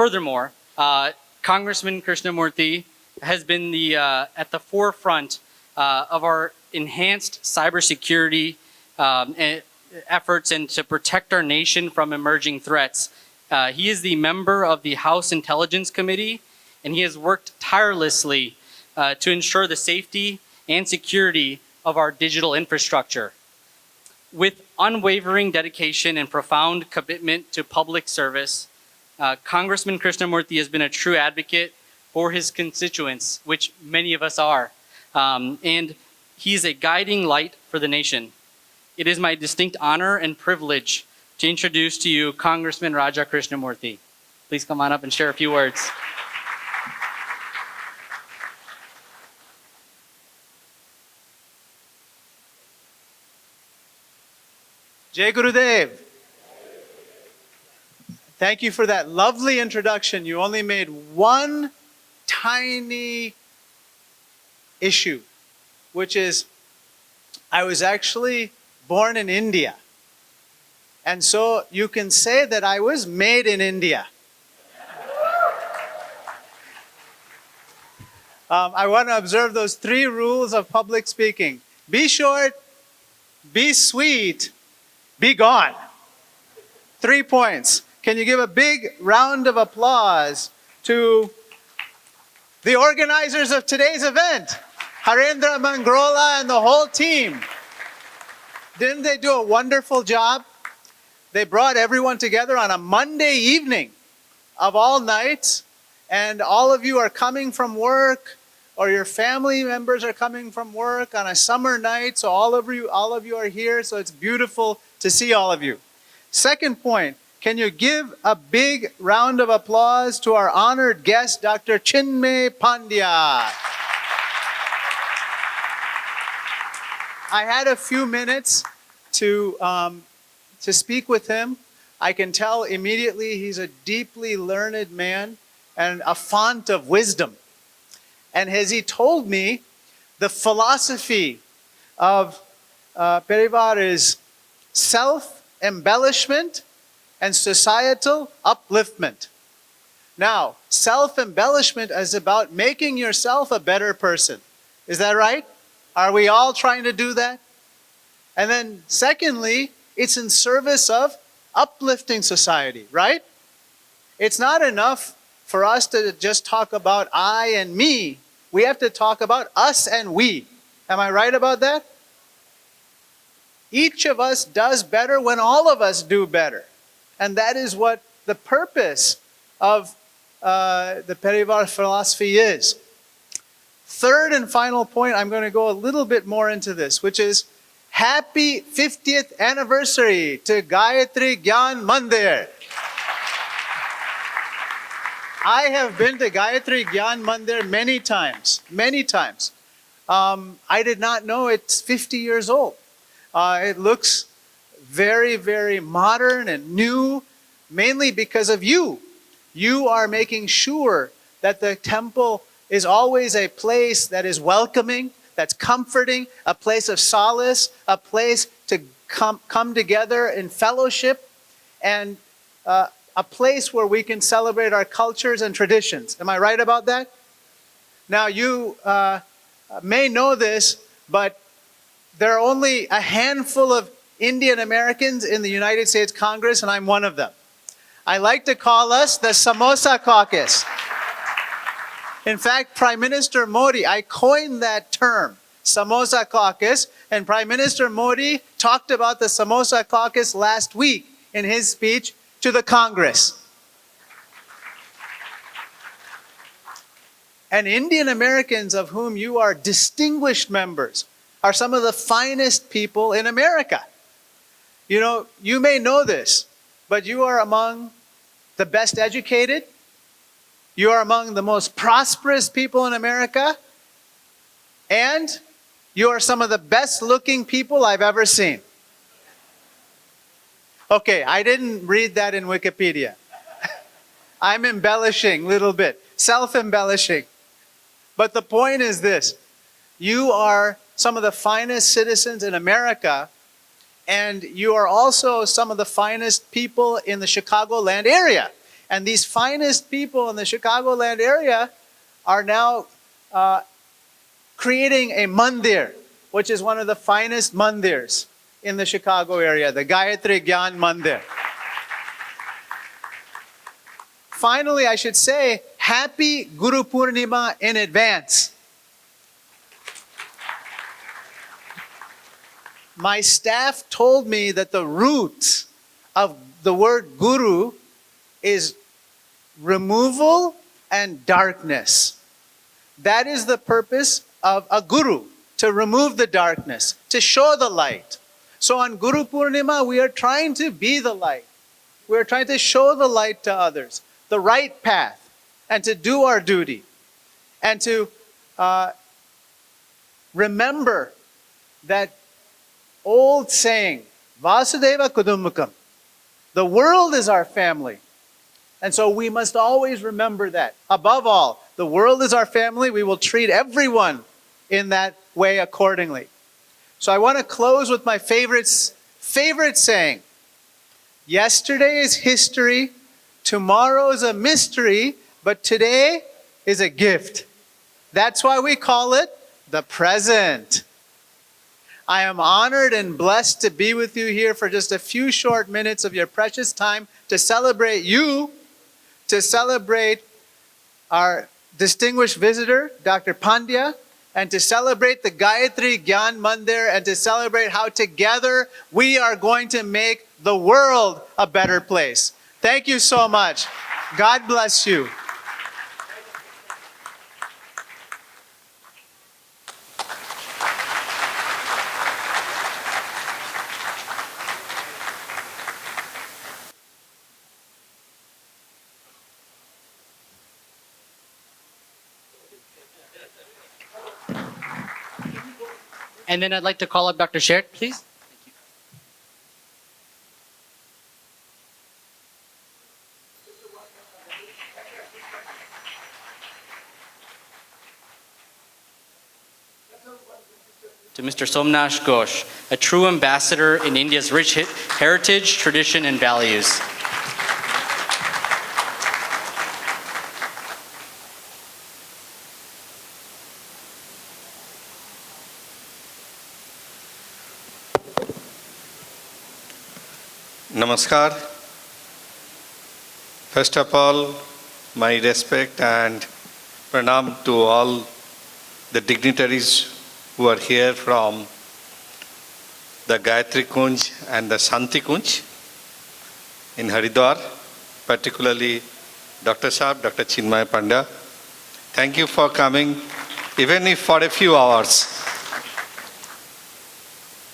Furthermore, Congressman Krishnamurthy has been at the forefront of our enhanced cybersecurity efforts and to protect our nation from emerging threats. He is the member of the House Intelligence Committee, and he has worked tirelessly to ensure the safety and security of our digital infrastructure. With unwavering dedication and profound commitment to public service, Congressman Krishnamurthy has been a true advocate for his constituents, which many of us are, and he is a guiding light for the nation. It is my distinct honor and privilege to introduce to you Congressman Raja Krishnamurthy. Please come on up and share a few words. Jai Gurudev. Thank you for that lovely introduction. You only made one tiny issue, which is I was actually born in India. And so you can say that I was made in India. I want to observe those 3 rules of public speaking. Be short, be sweet, be gone. 3 points. Can you give a big round of applause to the organizers of today's event, Harendra Mangrola and the whole team? Didn't they do a wonderful job? They brought everyone together on a Monday evening of all nights, and all of you are coming from work, or your family members are coming from work on a summer night, so all of you are here, so it's beautiful to see all of you. Second point, can you give a big round of applause to our honored guest, Dr. Chinmay Pandya? I had a few minutes to speak with him. I can tell immediately he's a deeply learned man and a font of wisdom. And as he told me, the philosophy of Parivar is self-embellishment and societal upliftment. Now, self-embellishment is about making yourself a better person. Is that right? Are we all trying to do that? And then secondly, it's in service of uplifting society, right? It's not enough for us to just talk about I and me. We have to talk about us and we. Am I right about that? Each of us does better when all of us do better. And that is what the purpose of the Parivar philosophy is. Third and final point, I'm going to go a little bit more into this, which is happy 50th anniversary to Gayatri Gyan Mandir. I have been to Gayatri Gyan Mandir many times. I did not know it's 50 years old. It looks very, very modern and new, mainly because of you. You are making sure that the temple is always a place that is welcoming, that's comforting, a place of solace, a place to come together in fellowship, and a place where we can celebrate our cultures and traditions. Am I right about that? Now, you may know this, but there are only a handful of Indian Americans in the United States Congress, and I'm one of them. I like to call us the Samosa Caucus. In fact, Prime Minister Modi, I coined that term, Samosa Caucus, and Prime Minister Modi talked about the Samosa Caucus last week in his speech to the Congress. And Indian Americans, of whom you are distinguished members, are some of the finest people in America. You know, you may know this, but you are among the best educated. You are among the most prosperous people in America. And you are some of the best looking people I've ever seen. Okay, I didn't read that in Wikipedia. I'm embellishing a little bit, self-embellishing. But the point is this: you are some of the finest citizens in America, and you are also some of the finest people in the Chicagoland area. And these finest people in the Chicagoland area are now creating a mandir, which is one of the finest mandirs in the Chicago area, the Gayatri Gyan Mandir. Finally, I should say, happy Guru Purnima in advance. My staff told me that the root of the word guru is removal and darkness. That is the purpose of a guru, to remove the darkness, to show the light. So on Guru Purnima, we are trying to be the light. We are trying to show the light to others, the right path, and to do our duty, and to remember that old saying, Vasudeva Kudumbakam, the world is our family. And so we must always remember that. Above all, the world is our family. We will treat everyone in that way accordingly. So I want to close with my favorite saying. Yesterday is history, tomorrow is a mystery, but today is a gift. That's why we call it the present. I am honored and blessed to be with you here for just a few short minutes of your precious time to celebrate you, to celebrate our distinguished visitor, Dr. Pandya, and to celebrate the Gayatri Gyan Mandir, and to celebrate how together we are going to make the world a better place. Thank you so much. God bless you. And then I'd like to call up Dr. Shert, please. To Mr. Somnash Ghosh, a true ambassador in India's rich heritage, tradition, and values. Namaskar. First of all, my respect and pranam to all the dignitaries who are here from the Gayatri Kunj and the Shanti Kunj in Haridwar, particularly Dr. Saab, Dr. Chinmay Pandya. Thank you for coming, even if for a few hours.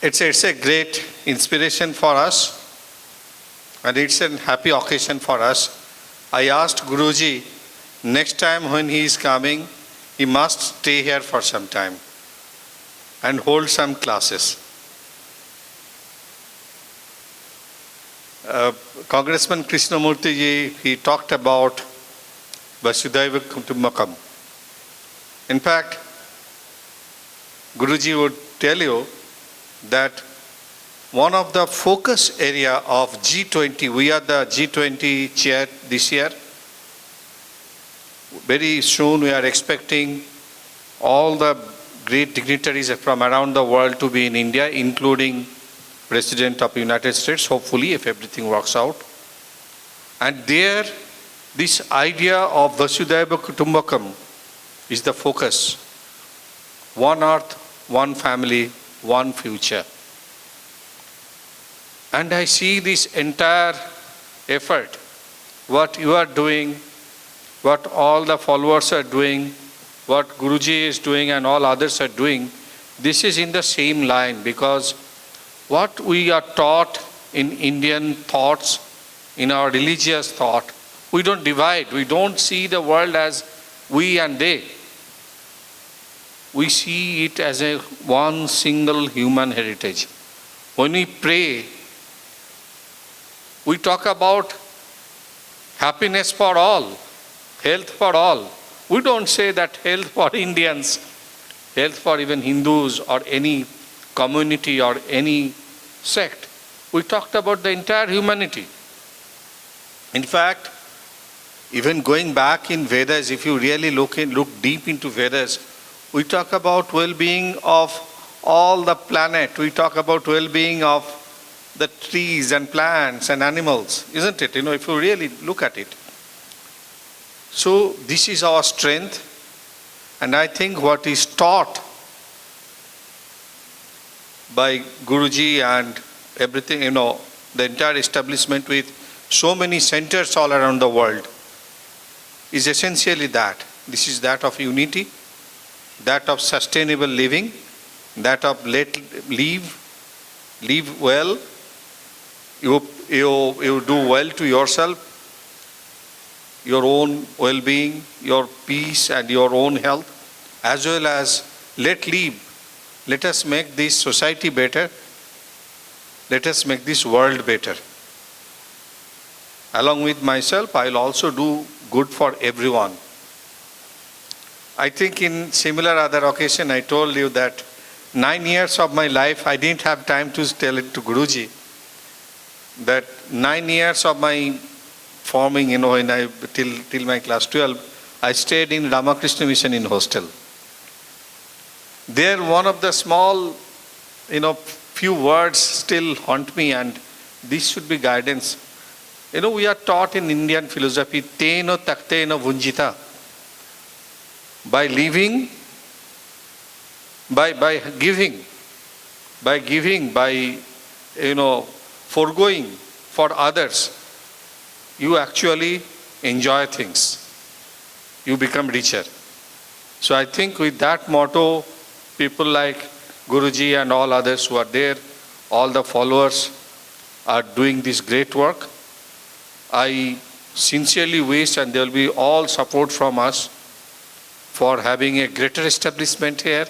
It's a great inspiration for us, and it's a happy occasion for us. I asked Guruji, next time when he is coming, he must stay here for some time and hold some classes. Congressman Krishnamurti ji, he talked about Vasudhaiva Kutumbakam. In fact, Guruji would tell you that one of the focus area of G20, we are the G20 chair this year. Very soon we are expecting all the great dignitaries from around the world to be in India, including President of the United States, hopefully, if everything works out. And there, this idea of Vasudhaiva Kutumbakam is the focus. One earth, one family, one future. And I see this entire effort, what you are doing, what all the followers are doing, what Guruji is doing and all others are doing, this is in the same line, because what we are taught in Indian thoughts, in our religious thought, we don't divide. We don't see the world as we and they. We see it as a one single human heritage. When we pray, we talk about happiness for all, health for all. We don't say that health for Indians, health for even Hindus or any community or any sect. We talked about the entire humanity. In fact, Even going back in Vedas, if you really look deep into Vedas, we talk about well-being of all the planet. We talk about well-being of the trees and plants and animals, isn't it? If you really look at it. So this is our strength, and I think what is taught by Guruji and everything, the entire establishment with so many centers all around the world is essentially that. This is that of unity, that of sustainable living, that of live well, you do well to yourself, your own well-being, your peace and your own health, as well as let us make this society better, let us make this world better. Along with myself, I will also do good for everyone. I think in similar other occasion, I told you that 9 years of my life, I didn't have time to tell it to Guruji. That 9 years of my forming, till my class 12, I stayed in Ramakrishna Mission in hostel. There, one of the small, few words still haunt me, and this should be guidance. We are taught in Indian philosophy, teno takteno vunjita. By living, by giving, by foregoing for others, you actually enjoy things. You become richer. So I think with that motto, people like Guruji and all others who are there, all the followers are doing this great work. I sincerely wish, and there will be all support from us for having a greater establishment here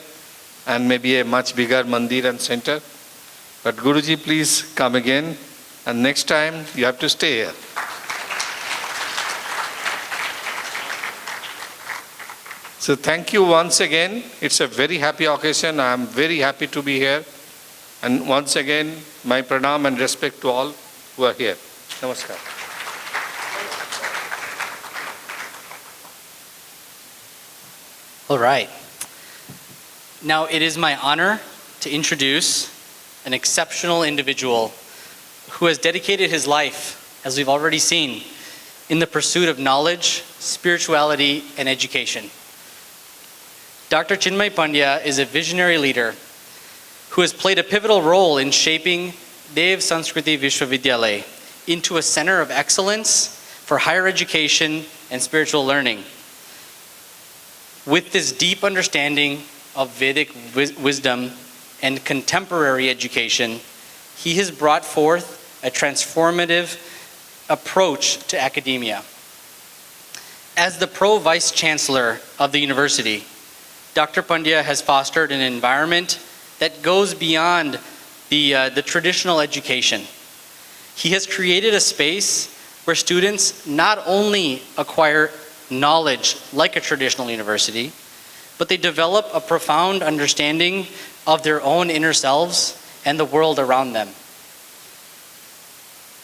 and maybe a much bigger mandir and center. But Guruji, please come again, and next time you have to stay here. So thank you once again. It's a very happy occasion. I am very happy to be here. And once again, my pranam and respect to all who are here. Namaskar. All right. Now it is my honor to introduce an exceptional individual who has dedicated his life, as we've already seen, in the pursuit of knowledge, spirituality, and education. Dr. Chinmay Pandya is a visionary leader who has played a pivotal role in shaping Dev Sanskriti Vishwavidyalaya into a center of excellence for higher education and spiritual learning. With this deep understanding of Vedic wisdom and contemporary education, he has brought forth a transformative approach to academia. As the Pro-Vice Chancellor of the university, Dr. Pandya has fostered an environment that goes beyond the traditional education. He has created a space where students not only acquire knowledge like a traditional university, but they develop a profound understanding of their own inner selves and the world around them.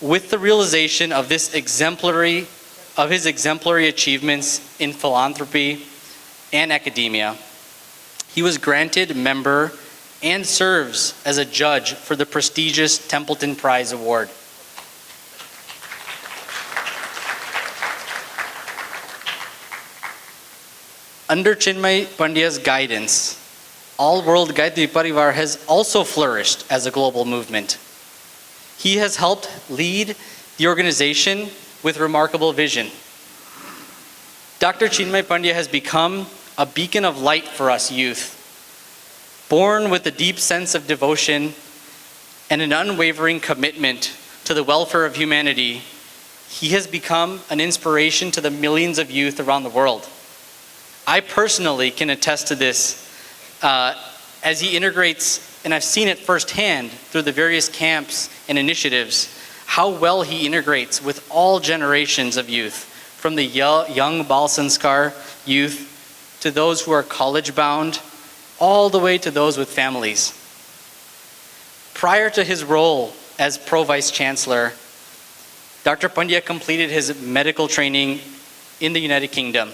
With the realization of his exemplary achievements in philanthropy and academia, he was granted member and serves as a judge for the prestigious Templeton Prize Award. Under Chinmay Pandya's guidance, All World Gayatri Parivar has also flourished as a global movement. He has helped lead the organization with remarkable vision. Dr. Chinmay Pandya has become a beacon of light for us youth. Born with a deep sense of devotion and an unwavering commitment to the welfare of humanity, he has become an inspiration to the millions of youth around the world. I personally can attest to this as he integrates, and I've seen it firsthand through the various camps and initiatives, how well he integrates with all generations of youth, from the young Bal Sanskar youth to those who are college bound, all the way to those with families. Prior to his role as Pro-Vice Chancellor, Dr. Pandya completed his medical training in the United Kingdom,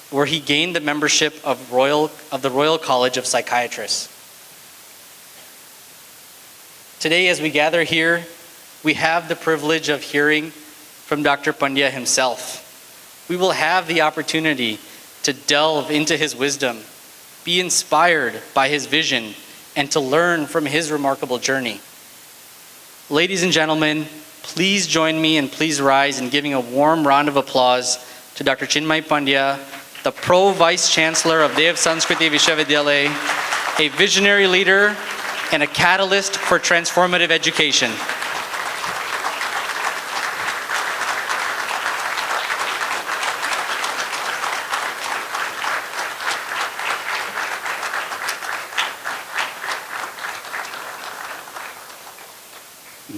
where he gained the membership of the Royal College of Psychiatrists. Today, as we gather here, we have the privilege of hearing from Dr. Pandya himself. We will have the opportunity to delve into his wisdom, be inspired by his vision, and to learn from his remarkable journey. Ladies and gentlemen, please join me and please rise in giving a warm round of applause to Dr. Chinmay Pandya, the Pro Vice Chancellor of Dev Sanskriti Vishwavidyalaya, a visionary leader and a catalyst for transformative education.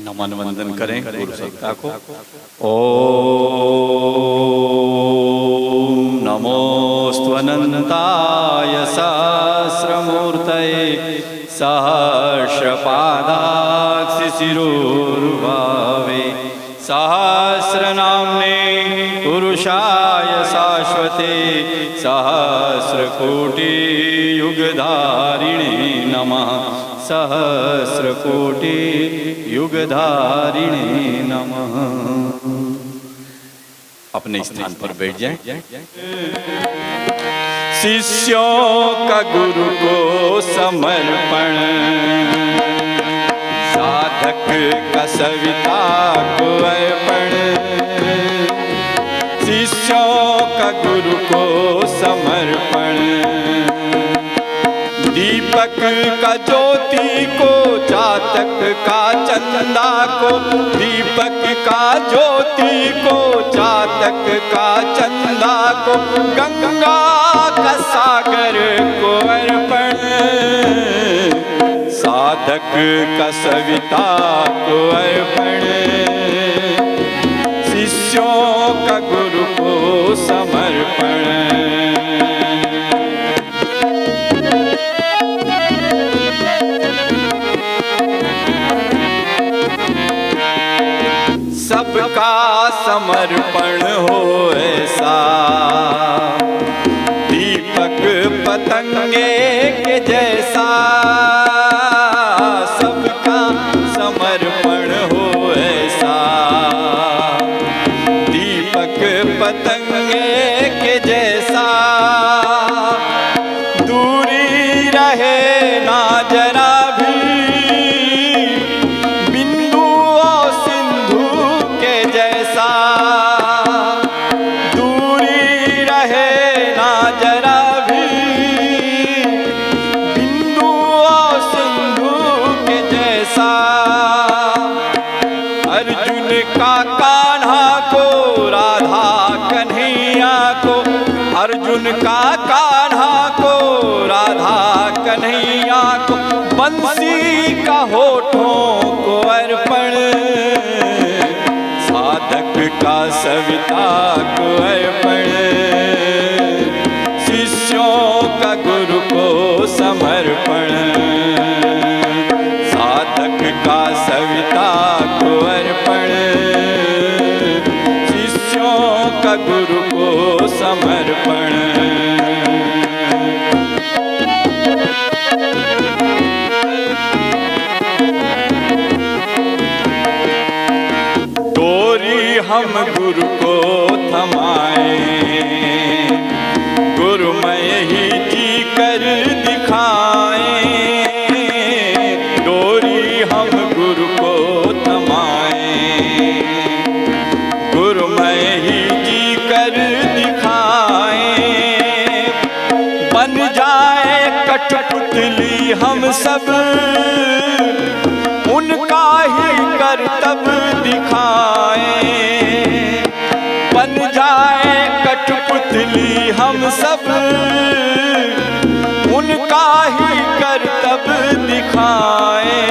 नमन वंदन करें गुरु सत्ता को। ओम नमोस्त्वनंताय सहस्रमूर्तये सहस्रपादाक्षिशिरोरुभावे सहस्रनाम्ने पुरुषाय शाश्वते सहस्रकोटियुगधारिणे नमः। सहस्रकोटि युगधारिणे नमः। अपने स्थान पर बैठ जाएं। शिष्यों का गुरु को समर्पण, साधक का सविता को अर्पण। शिष्यों का गुरु को समर्पण, दीपक का ज्योति को, चातक का चंदा को। दीपक का ज्योति को, चातक का चंदा को। गंगा का सागर को अर्पण, साधक का सविता को अर्पण। शिष्यों का गुरु को समर्पण। सबका समर्पण हो ऐसा, दीपक पतंगे के जैसा। सबका समर्पण हो ऐसा, दीपक पतंगे के जैसा। दूरी रहे ना जरा भी, बिंदु और सिंधु के जैसा। दूरी रहे ना जरा भी, बिंदु और सिंधु के जैसा। अर्जुन का कान्हा को, राधा कन्हैया को। अर्जुन का कान्हा को, राधा कन्हैया को। बंसी का होठों को अर्पण, साधक का सविता को अर्पण। शिष्यों का गुरु को समर्पण, साधक का सविता को अर्पण। शिष्यों का गुरु को समर्पण। हम गुरु को थमाए, गुरुमय ही जी कर दिखाए। डोरी हम गुरु को थमाए, गुरुमय ही जी कर दिखाए। बन जाए कठपुतली हम सब, उनका ही कर्तव्य दिखाए। बन जाए कठपुतली हम सब, उनका ही कर्तव्य दिखाए।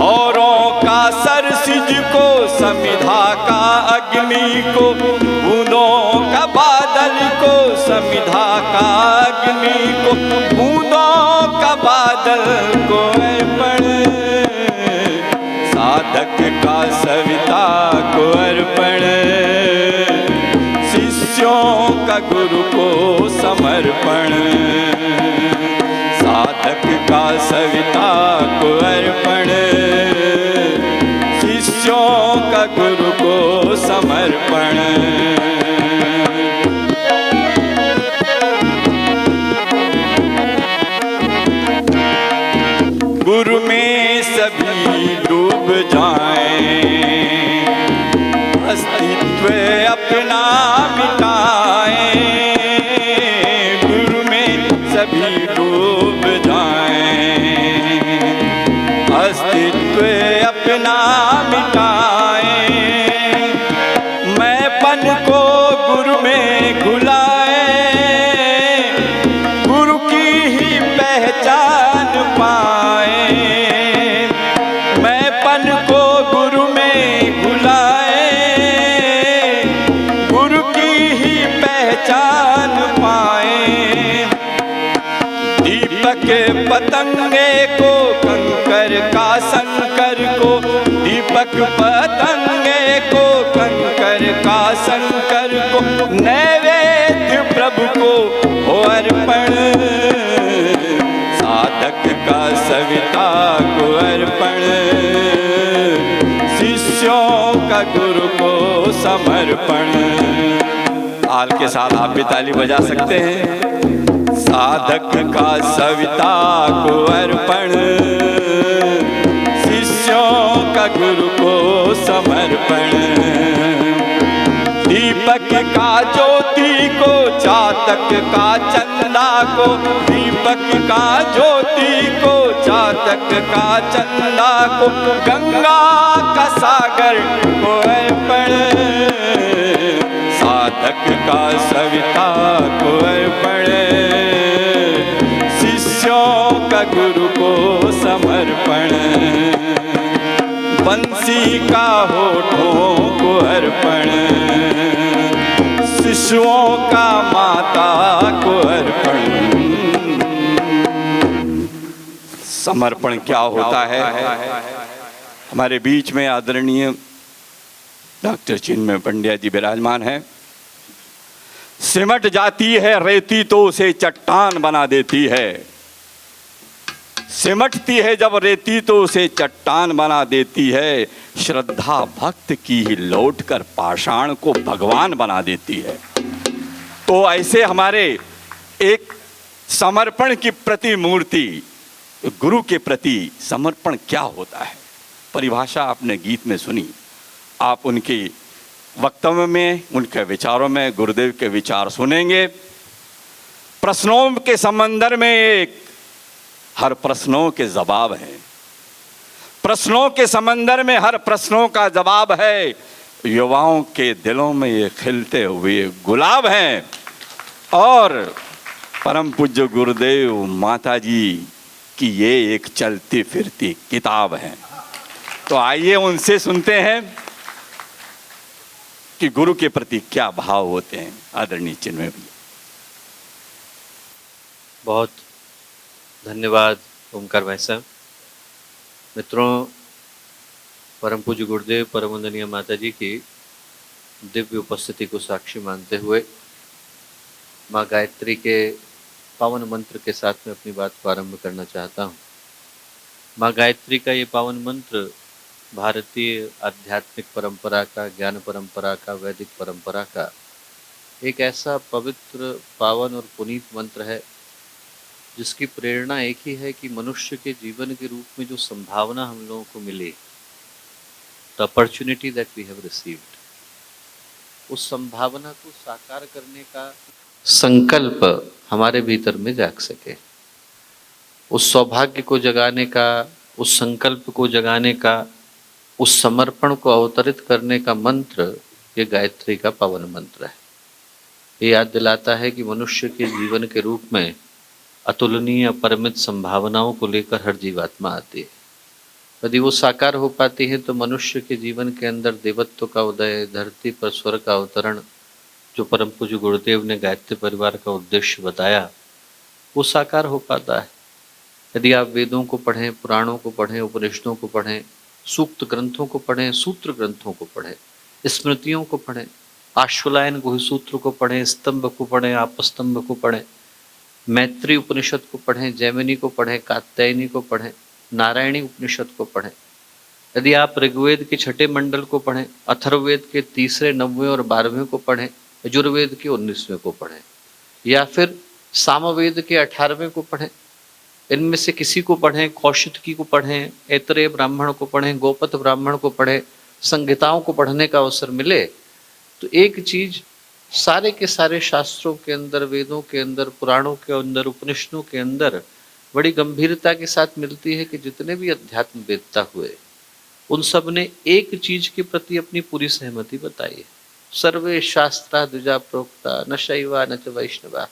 औरों का सर सिज को, समिधा का अग्नि को। बूंदों का बादल को, समिधा का अग्नि को। बूंदों का बादल को अर्पण, साधक का सविता को अर्पण। का गुरु को समर्पण, साधक का सविता को अर्पण, शिष्यों का गुरु को समर्पण। गुरु में सभी डूब जाएं, अस्तित्व अपना मिटाएं, गुरु में सभी डूब जाएं, अस्तित्व अपना मिटाएं, मैंपन को गुरु में घुलाएं, गुरु की ही पहचान पाएं, मैंपन को गुरु में घुलाएं, गुरु की ही पहचान पाएं, दीपक पतंगे को कंकर का शंकर को, दीपक पतंगे को कंकर का शंकर को, नैवेद्य प्रभु को हो अर्पण, साधक का सविता को अर्पण, शिष्यों का गुरु को समर्पण। ताल के साथ आप भी ताली बजा सकते हैं। साधक का सविता को अर्पण, शिष्यों का गुरु को समर्पण, दीपक का ज्योति को, चातक का चंदा को, दीपक का ज्योति को, चातक का चंदा को, गंगा का सागर को अर्पण, साधक का सविता को अर्पण, शिष्यों का गुरु को समर्पण, बंसी का होठों को अर्पण, शिशुओं का माता को अर्पण। समर्पण क्या होता है? हमारे बीच में आदरणीय डॉक्टर चिन्मय पंड्या जी विराजमान हैं। सिमट जाती है रेती तो उसे चट्टान बना देती है, सिमटती है जब रेती तो उसे चट्टान बना देती है, श्रद्धा भक्त की ही लौटकर पाषाण को भगवान बना देती है। तो ऐसे हमारे एक समर्पण की प्रतिमूर्ति, गुरु के प्रति समर्पण क्या होता है, परिभाषा आपने गीत में सुनी। आप उनकी वक्तव्य में, उनके विचारों में गुरुदेव के विचार सुनेंगे। प्रश्नों के समंदर में एक हर प्रश्नों के जवाब हैं, प्रश्नों के समंदर में हर प्रश्नों का जवाब है, युवाओं के दिलों में ये खिलते हुए गुलाब हैं, और परम पूज्य गुरुदेव माता जी की ये एक चलती फिरती किताब है। तो आइए उनसे सुनते हैं कि गुरु के प्रति क्या भाव होते हैं। आदरणीय चिन्मय भैया। बहुत धन्यवाद ओमकार भाई साहब। मित्रों, परम पूज्य गुरुदेव परम वंदनीय माता जी की दिव्य उपस्थिति को साक्षी मानते हुए माँ गायत्री के पावन मंत्र के साथ में अपनी बात को आरंभ करना चाहता हूँ। माँ गायत्री का ये पावन मंत्र भारतीय आध्यात्मिक परंपरा का, ज्ञान परंपरा का, वैदिक परंपरा का एक ऐसा पवित्र, पावन और पुनीत मंत्र है जिसकी प्रेरणा एक ही है कि मनुष्य के जीवन के रूप में जो संभावना हम लोगों को मिली, the opportunity that we have received, उस संभावना को साकार करने का संकल्प हमारे भीतर में जाग सके, उस सौभाग्य को जगाने का, उस संकल्प को जगाने का, उस समर्पण को अवतरित करने का मंत्र ये गायत्री का पावन मंत्र है। ये याद दिलाता है कि मनुष्य के जीवन के रूप में अतुलनीय अपरिमित संभावनाओं को लेकर हर जीवात्मा आती है। यदि वो साकार हो पाती है तो मनुष्य के जीवन के अंदर देवत्व का उदय, धरती पर स्वर्ग का अवतरण, जो परम पूज्य गुरुदेव ने गायत्री परिवार का उद्देश्य बताया, वो साकार हो पाता है। यदि आप वेदों को पढ़ें, पुराणों को पढ़ें, उपनिषदों को पढ़ें, सूक्त ग्रंथों को पढ़ें, सूत्र ग्रंथों को पढ़ें, स्मृतियों को पढ़ें, आश्वलायन गुह्यसूत्र को पढ़ें, स्तंभ को पढ़ें, आपस्तंभ को पढ़ें, मैत्री उपनिषद को पढ़ें, जैमिनी को पढ़ें, कात्यायनी को पढ़ें, नारायणी उपनिषद को पढ़ें। यदि आप ऋग्वेद के छठे मंडल को पढ़ें, अथर्ववेद के तीसरे, 9वें और 12वें को पढ़ें, यजुर्वेद के 19वें को पढ़ें, या फिर सामवेद के 18वें को पढ़ें, इनमें से किसी को पढ़ें, कौशिकी को पढ़ें, ऐतरेय ब्राह्मण को पढ़ें, गोपथ ब्राह्मण को पढ़ें, संहिताओं को पढ़ने का अवसर मिले, तो एक चीज सारे के सारे शास्त्रों के अंदर, वेदों के अंदर, पुराणों के अंदर, उपनिषदों के अंदर बड़ी गंभीरता के साथ मिलती है कि जितने भी अध्यात्म वेदता हुए उन सब ने एक चीज के प्रति अपनी पूरी सहमति बताई है। सर्वे शास्त्रा द्विजा प्रोक्ता न शैवा न च वैष्णवा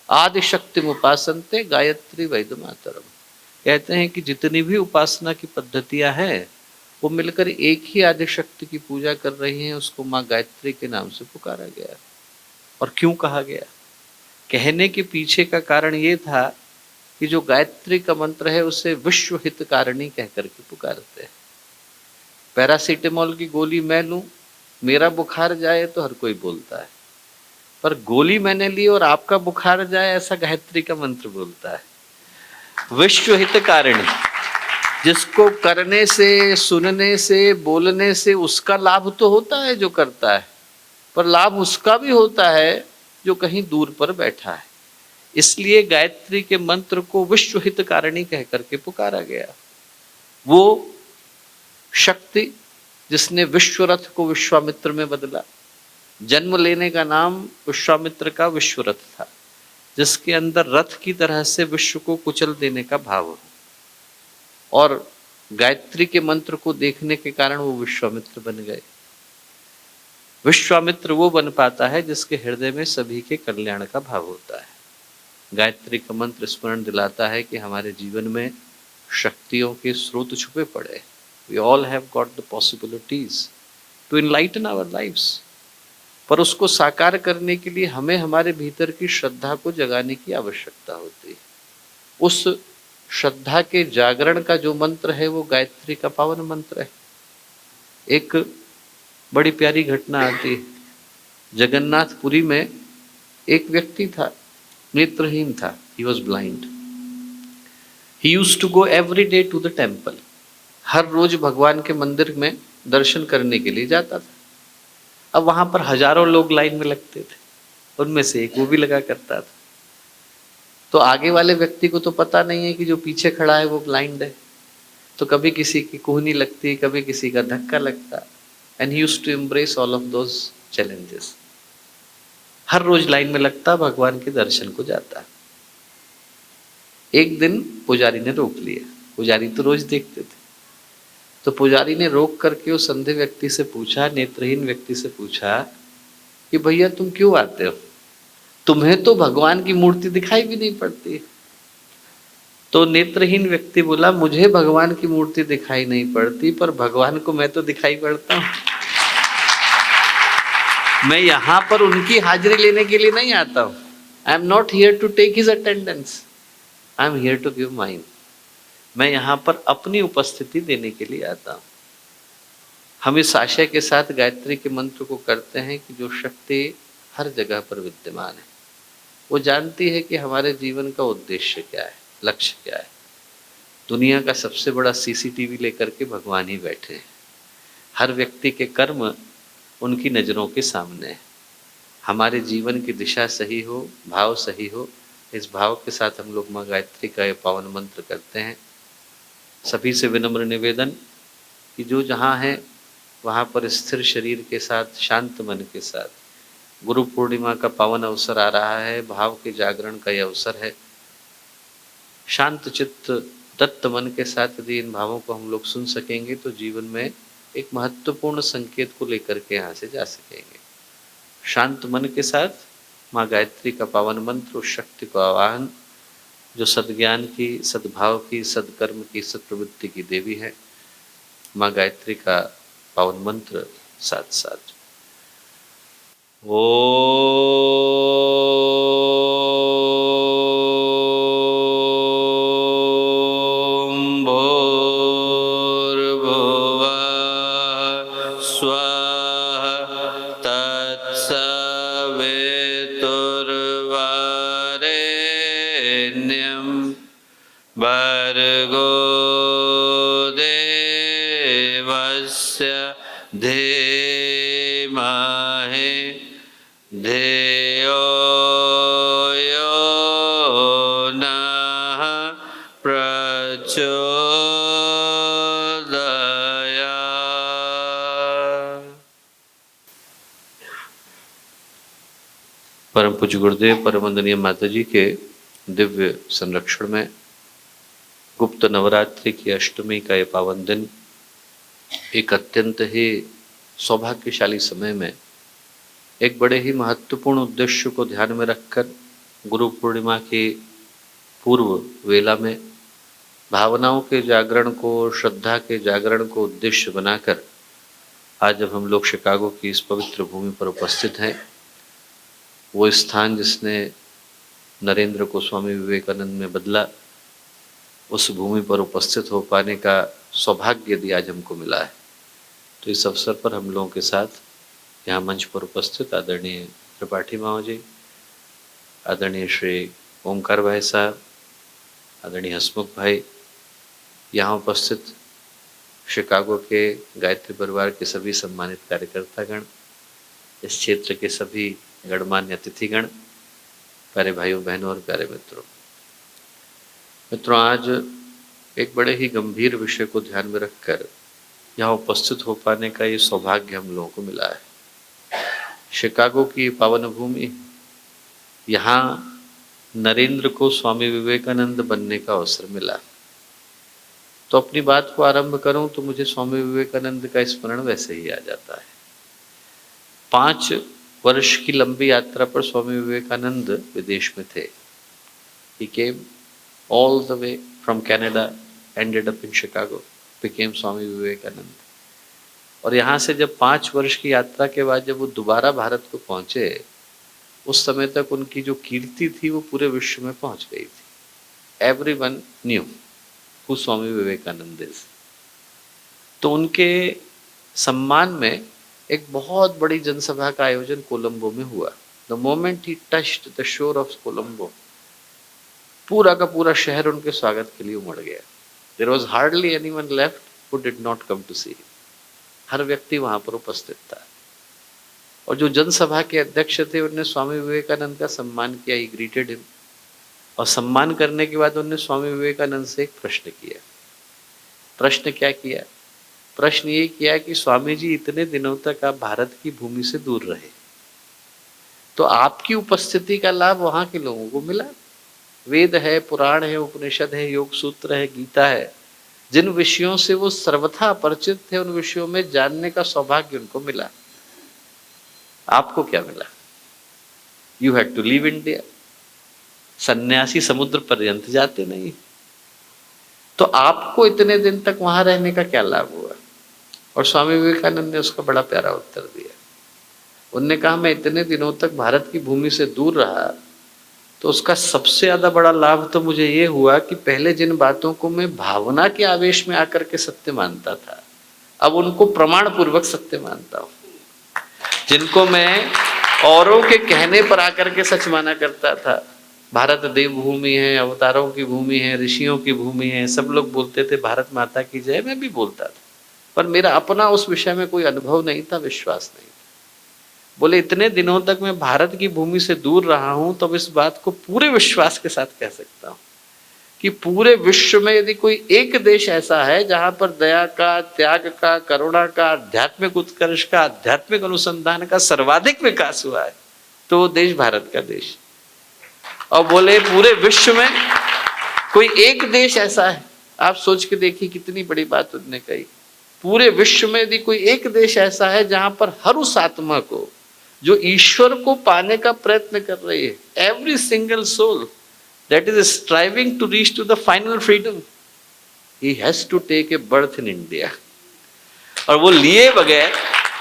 आदि शक्ति उपासनते गायत्री वैद मातरम। कहते हैं कि जितनी भी उपासना की पद्धतियां हैं वो मिलकर एक ही आदि शक्ति की पूजा कर रही हैं, उसको माँ गायत्री के नाम से पुकारा गया। और क्यों कहा गया? कहने के पीछे का कारण ये था कि जो गायत्री का मंत्र है उसे विश्व हितकारिणी कह करके पुकारते हैं। पैरासीटामोल की गोली मैं लूं, मेरा बुखार जाए तो हर कोई बोलता है, पर गोली मैंने ली और आपका बुखार जाए ऐसा गायत्री का मंत्र बोलता है। विश्व हितकारिणी, जिसको करने से, सुनने से, बोलने से उसका लाभ तो होता है जो करता है, पर लाभ उसका भी होता है जो कहीं दूर पर बैठा है। इसलिए गायत्री के मंत्र को विश्व हितकारिणी कह करके पुकारा गया। वो शक्ति जिसने विश्वरथ को विश्वामित्र में बदला, जन्म लेने का नाम विश्वामित्र का विश्वरथ था, जिसके अंदर रथ की तरह से विश्व को कुचल देने का भाव हो। और गायत्री के मंत्र को देखने के कारण वो विश्वामित्र बन गए। विश्वामित्र वो बन पाता है जिसके हृदय में सभी के कल्याण का भाव होता है। गायत्री का मंत्र स्मरण दिलाता है कि हमारे जीवन में शक्तियों के स्रोत छुपे पड़े। We all have got the possibilities to enlighten our lives, पर उसको साकार करने के लिए हमें हमारे भीतर की श्रद्धा को जगाने की आवश्यकता होती है। उस श्रद्धा के जागरण का जो मंत्र है वो गायत्री का पावन मंत्र है। एक बड़ी प्यारी घटना आती है। जगन्नाथपुरी में एक व्यक्ति था, नेत्रहीन था, he was blind. He used to go every day to the temple. हर रोज भगवान के मंदिर में दर्शन करने के लिए जाता था। अब वहां पर हजारों लोग लाइन में लगते थे, उनमें से एक वो भी लगा करता था। तो आगे वाले व्यक्ति को तो पता नहीं है कि जो पीछे खड़ा है वो ब्लाइंड है, तो कभी किसी की कोहनी लगती, कभी किसी का धक्का लगता, and he used to embrace all of those challenges. हर रोज लाइन में लगता, भगवान के दर्शन को जाता। एक दिन पुजारी ने रोक लिया। पुजारी तो रोज देखते थे, तो पुजारी ने रोक करके उस अंधे व्यक्ति से पूछा, नेत्रहीन व्यक्ति से पूछा कि भैया तुम क्यों आते हो? तुम्हें तो भगवान की मूर्ति दिखाई भी नहीं पड़ती। तो नेत्रहीन व्यक्ति बोला, मुझे भगवान की मूर्ति दिखाई नहीं पड़ती, पर भगवान को मैं तो दिखाई पड़ता हूं। मैं यहां पर उनकी हाजिरी लेने के लिए नहीं आता हूं। I am not here to take his attendance, I am here to give mine. मैं यहाँ पर अपनी उपस्थिति देने के लिए आता हूँ। हम इस आशय के साथ गायत्री के मंत्र को करते हैं कि जो शक्ति हर जगह पर विद्यमान है, वो जानती है कि हमारे जीवन का उद्देश्य क्या है, लक्ष्य क्या है। दुनिया का सबसे बड़ा सीसीटीवी लेकर के भगवान ही बैठे हैं। हर व्यक्ति के कर्म उनकी नज़रों के सामने है। हमारे जीवन की दिशा सही हो, भाव सही हो, इस भाव के साथ हम लोग माँ गायत्री का ये पावन मंत्र करते हैं। सभी से विनम्र निवेदन कि जो जहाँ है वहाँ पर स्थिर शरीर के साथ, शांत मन के साथ, गुरु पूर्णिमा का पावन अवसर आ रहा है, भाव के जागरण का यह अवसर है। शांत चित्त, दत्त मन के साथ यदि इन भावों को हम लोग सुन सकेंगे तो जीवन में एक महत्वपूर्ण संकेत को लेकर के यहाँ से जा सकेंगे। शांत मन के साथ माँ गायत्री का पावन मंत्र, उस शक्ति को आवाहन जो सद्ज्ञान की, सद्भाव की, सत्कर्म की, सत्प्रवृत्ति की देवी है, माँ गायत्री का पावन मंत्र साथ साथ। ओम भूर्भुवः स्वः तत्सवितुर्वरेण्यं माहे ध्येयो यो नः प्रचोदयात्। परम पूज्य गुरुदेव परम वंदनीय माता जी के दिव्य संरक्षण में गुप्त नवरात्रि की अष्टमी का ये पावन दिन एक अत्यंत ही सौभाग्यशाली समय में एक बड़े ही महत्वपूर्ण उद्देश्य को ध्यान में रखकर गुरु पूर्णिमा की पूर्व वेला में भावनाओं के जागरण को, श्रद्धा के जागरण को उद्देश्य बनाकर आज जब हम लोग शिकागो की इस पवित्र भूमि पर उपस्थित हैं, वो स्थान जिसने नरेंद्र को स्वामी विवेकानंद में बदला, उस भूमि पर उपस्थित हो पाने का सौभाग्य यदि आज हमको मिला है, तो इस अवसर पर हम लोगों के साथ यहाँ मंच पर उपस्थित आदरणीय त्रिपाठी माओ जी, आदरणीय श्री ओमकार भाई साहब, आदरणीय हसमुख भाई, यहाँ उपस्थित शिकागो के गायत्री परिवार के सभी सम्मानित कार्यकर्तागण, इस क्षेत्र के सभी गणमान्य अतिथिगण, प्यारे भाइयों बहनों और प्यारे मित्रों, आज एक बड़े ही गंभीर विषय को ध्यान में रखकर यहाँ उपस्थित हो पाने का ये सौभाग्य हम लोगों को मिला है। शिकागो की पावन भूमि, यहाँ नरेंद्र को स्वामी विवेकानंद बनने का अवसर मिला। तो अपनी बात को आरंभ करूं तो मुझे स्वामी विवेकानंद का स्मरण वैसे ही आ जाता है। 5 वर्ष की लंबी यात्रा पर स्वामी विवेकानंद विदेश में थे। He came all the way from Canada, ended up in Chicago, became Swami Vivekananda. और यहाँ से जब 5 वर्ष की यात्रा के बाद जब वो दोबारा भारत को पहुँचे, उस समय तक उनकी जो कीर्ति थी वो पूरे विश्व में पहुँच गई थी। Everyone knew who Swami Vivekananda is। तो उनके सम्मान में एक बहुत बड़ी जनसभा का आयोजन कोलंबो में हुआ। The moment he touched the shore of Colombo, पूरा का पूरा शहर उनके स्वागत के लिए उमड़ गया। There was hardly anyone left who did not come to see him. हर व्यक्ति वहां पर उपस्थित था। और जो जनसभा के अध्यक्ष थे उन्होंने स्वामी विवेकानंद का सम्मान किया, ही ग्रीटेड हिम। और सम्मान करने के बाद उन्होंने स्वामी विवेकानंद से एक प्रश्न किया। प्रश्न क्या किया? प्रश्न ये किया कि स्वामी जी, इतने दिनों तक आप भारत की भूमि से दूर रहे, तो आपकी उपस्थिति का लाभ वहां के लोगों को मिला। वेद है, पुराण है, उपनिषद है, योग सूत्र है, गीता है, जिन विषयों से वो सर्वथा अपरिचित थे, उन विषयों में जानने का सौभाग्य उनको मिला। आपको क्या मिला? You had to leave India. सन्यासी समुद्र पर्यंत जाते नहीं, तो आपको इतने दिन तक वहां रहने का क्या लाभ हुआ? और स्वामी विवेकानंद ने उसका बड़ा प्यारा उत्तर दिया। उनने कहा, मैं इतने दिनों तक भारत की भूमि से दूर रहा, तो उसका सबसे ज्यादा बड़ा लाभ तो मुझे ये हुआ कि पहले जिन बातों को मैं भावना के आवेश में आकर के सत्य मानता था, अब उनको प्रमाण पूर्वक सत्य मानता हूं। जिनको मैं औरों के कहने पर आकर के सच माना करता था, भारत देवभूमि है, अवतारों की भूमि है, ऋषियों की भूमि है, सब लोग बोलते थे भारत माता की जय, मैं भी बोलता था, पर मेरा अपना उस विषय में कोई अनुभव नहीं था, विश्वास नहीं था। बोले, इतने दिनों तक मैं भारत की भूमि से दूर रहा हूं, तब इस बात को पूरे विश्वास के साथ कह सकता हूं कि पूरे विश्व में यदि कोई एक देश ऐसा है जहां पर दया का, त्याग का, करुणा का, आध्यात्मिक उत्कर्ष का, आध्यात्मिक अनुसंधान का सर्वाधिक विकास हुआ है, तो वो देश भारत का देश। और बोले, पूरे विश्व में कोई एक देश ऐसा है, आप सोच के देखिए कितनी बड़ी बात उन्होंने कही। पूरे विश्व में यदि कोई एक देश ऐसा है जहां पर हर उस आत्मा को जो ईश्वर को पाने का प्रयत्न कर रही है, every single soul that is striving to reach to the final freedom, he has to take a birth in India। और वो लिए बगैर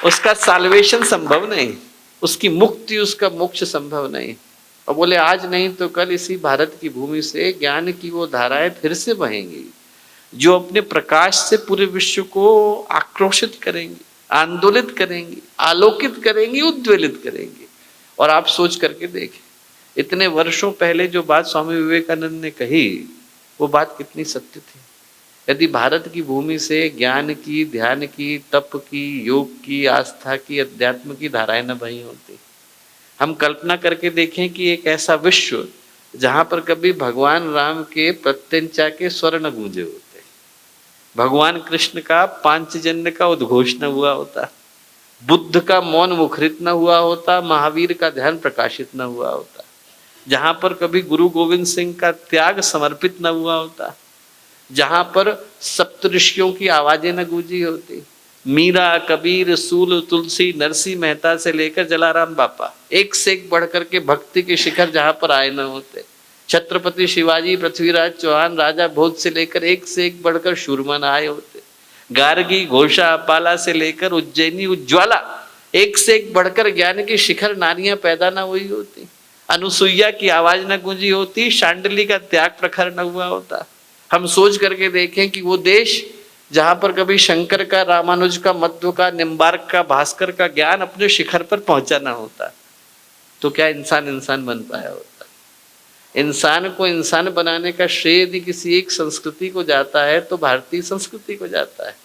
उसका साल्वेशन संभव नहीं, उसकी मुक्ति, उसका मोक्ष संभव नहीं। और बोले, आज नहीं तो कल इसी भारत की भूमि से ज्ञान की वो धाराएं फिर से बहेंगी, जो अपने प्रकाश से पूरे विश्व को आक्रोशित करेंगी, आंदोलित करेंगी, आलोकित करेंगी, उद्वेलित करेंगी। और आप सोच करके देखें, इतने वर्षों पहले जो बात स्वामी विवेकानंद ने कही, वो बात कितनी सत्य थी। यदि भारत की भूमि से ज्ञान की, ध्यान की, तप की, योग की, आस्था की, अध्यात्म की धाराएं न बही होती। हम कल्पना करके देखें कि एक ऐसा विश्व जहां पर कभी भगवान राम के प्रत्यंचा के स्वर न गूंजे होते, भगवान कृष्ण का पांचजन्य का उद्घोष न हुआ होता, बुद्ध का मौन मुखरित न हुआ होता, महावीर का ध्यान प्रकाशित न हुआ होता, जहां पर कभी गुरु गोविंद सिंह का त्याग समर्पित न हुआ होता, जहां पर सप्तऋषियों की आवाजें न गूंजी होती, मीरा, कबीर, सूल, तुलसी, नरसिंह मेहता से लेकर जलाराम बापा, एक से एक बढ़ करके भक्ति के शिखर जहां पर आए न होते, छत्रपति शिवाजी, पृथ्वीराज चौहान, राजा भोज से लेकर एक से एक बढ़कर शूरमान आए होते, गार्गी, घोषा, पाला से लेकर उज्जैनी, उज्ज्वला, एक से एक बढ़कर ज्ञान की शिखर नारियां पैदा न हुई होती, अनुसुईया की आवाज न गूंजी होती, शांडिली का त्याग प्रखर न हुआ होता। हम सोच करके देखें कि वो देश जहां पर कभी शंकर का, रामानुज का, मध्व का, निम्बार्क का, भास्कर का ज्ञान अपने शिखर पर पहुंचा ना होता, तो क्या इंसान इंसान बन पाया होता? इंसान को इंसान बनाने का श्रेय यदि किसी एक संस्कृति को जाता है तो भारतीय संस्कृति को जाता है।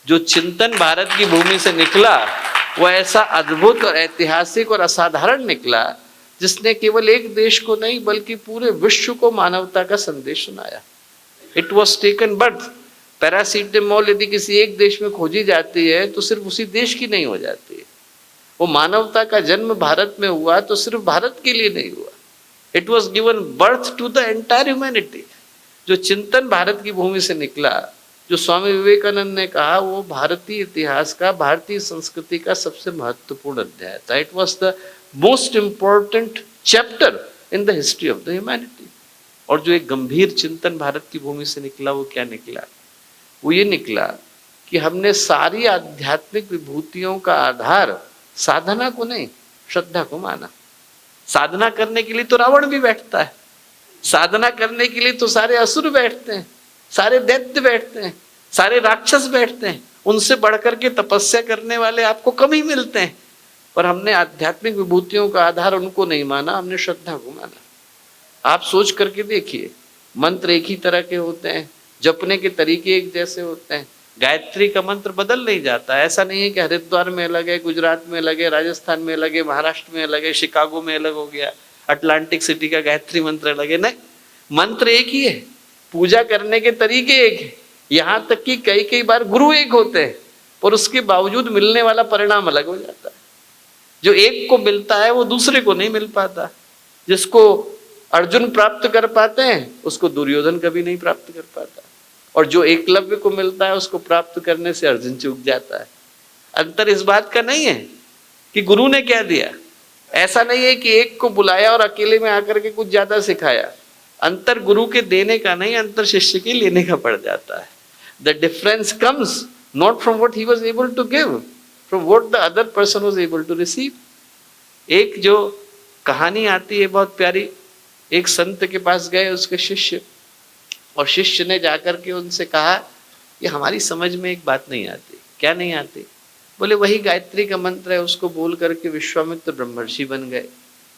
जो चिंतन भारत की भूमि से निकला वो ऐसा अद्भुत और ऐतिहासिक और असाधारण निकला, जिसने केवल एक देश को नहीं बल्कि पूरे विश्व को मानवता का संदेश सुनाया। It was taken birth. Paracetamol यदि किसी एक देश में खोजी जाती है तो सिर्फ उसी देश की नहीं हो जाती है। वो मानवता का जन्म भारत में हुआ तो सिर्फ भारत के लिए नहीं हुआ। It was given birth to the entire humanity. जो चिंतन भारत की भूमि से निकला, जो स्वामी विवेकानंद ने कहा, वो भारतीय इतिहास का, भारतीय संस्कृति का सबसे महत्वपूर्ण अध्याय था। It was the most important chapter in the history of the humanity. और जो एक गंभीर चिंतन भारत की भूमि से निकला वो क्या निकला? वो ये निकला कि हमने सारी आध्यात्मिक विभूतियों का आधार साधना को नहीं, श्रद्धा को माना। साधना करने के लिए तो रावण भी बैठता है, साधना करने के लिए तो सारे असुर बैठते हैं, सारे दैत्य बैठते हैं, सारे राक्षस बैठते हैं। उनसे बढ़कर के तपस्या करने वाले आपको कम ही मिलते हैं। पर हमने आध्यात्मिक विभूतियों का आधार उनको नहीं माना, हमने श्रद्धा को माना। आप सोच करके देखिए, मंत्र एक ही तरह के होते हैं, जपने के तरीके एक जैसे होते हैं, गायत्री का मंत्र बदल नहीं जाता। ऐसा नहीं है कि हरिद्वार में अलग है, गुजरात में अलग है, राजस्थान में अलग है, महाराष्ट्र में अलग है, शिकागो में अलग हो गया, अटलांटिक सिटी का गायत्री मंत्र अलग है। नहीं, मंत्र एक ही है, पूजा करने के तरीके एक है। यहाँ तक कि कई कई बार गुरु एक होते हैं, पर उसके बावजूद मिलने वाला परिणाम अलग हो जाता है। जो एक को मिलता है वो दूसरे को नहीं मिल पाता। जिसको अर्जुन प्राप्त कर पाते हैं उसको दुर्योधन कभी नहीं प्राप्त कर पाता, और जो एकलव्य को मिलता है उसको प्राप्त करने से अर्जुन चूक जाता है। अंतर इस बात का नहीं है कि गुरु ने क्या दिया, ऐसा नहीं है कि एक को बुलाया और अकेले में आकर के कुछ ज्यादा सिखाया। अंतर गुरु के देने का नहीं, अंतर शिष्य के लेने का पड़ जाता है। The difference comes not from what he was able to give, from what the other person was able to receive. एक जो कहानी आती है बहुत प्यारी, एक संत के पास गए उसके शिष्य, और शिष्य ने जाकर के उनसे कहा कि हमारी समझ में एक बात नहीं आती। क्या नहीं आती? बोले वही गायत्री का मंत्र है, उसको बोल करके विश्वामित्र ब्रह्मर्षि बन गए।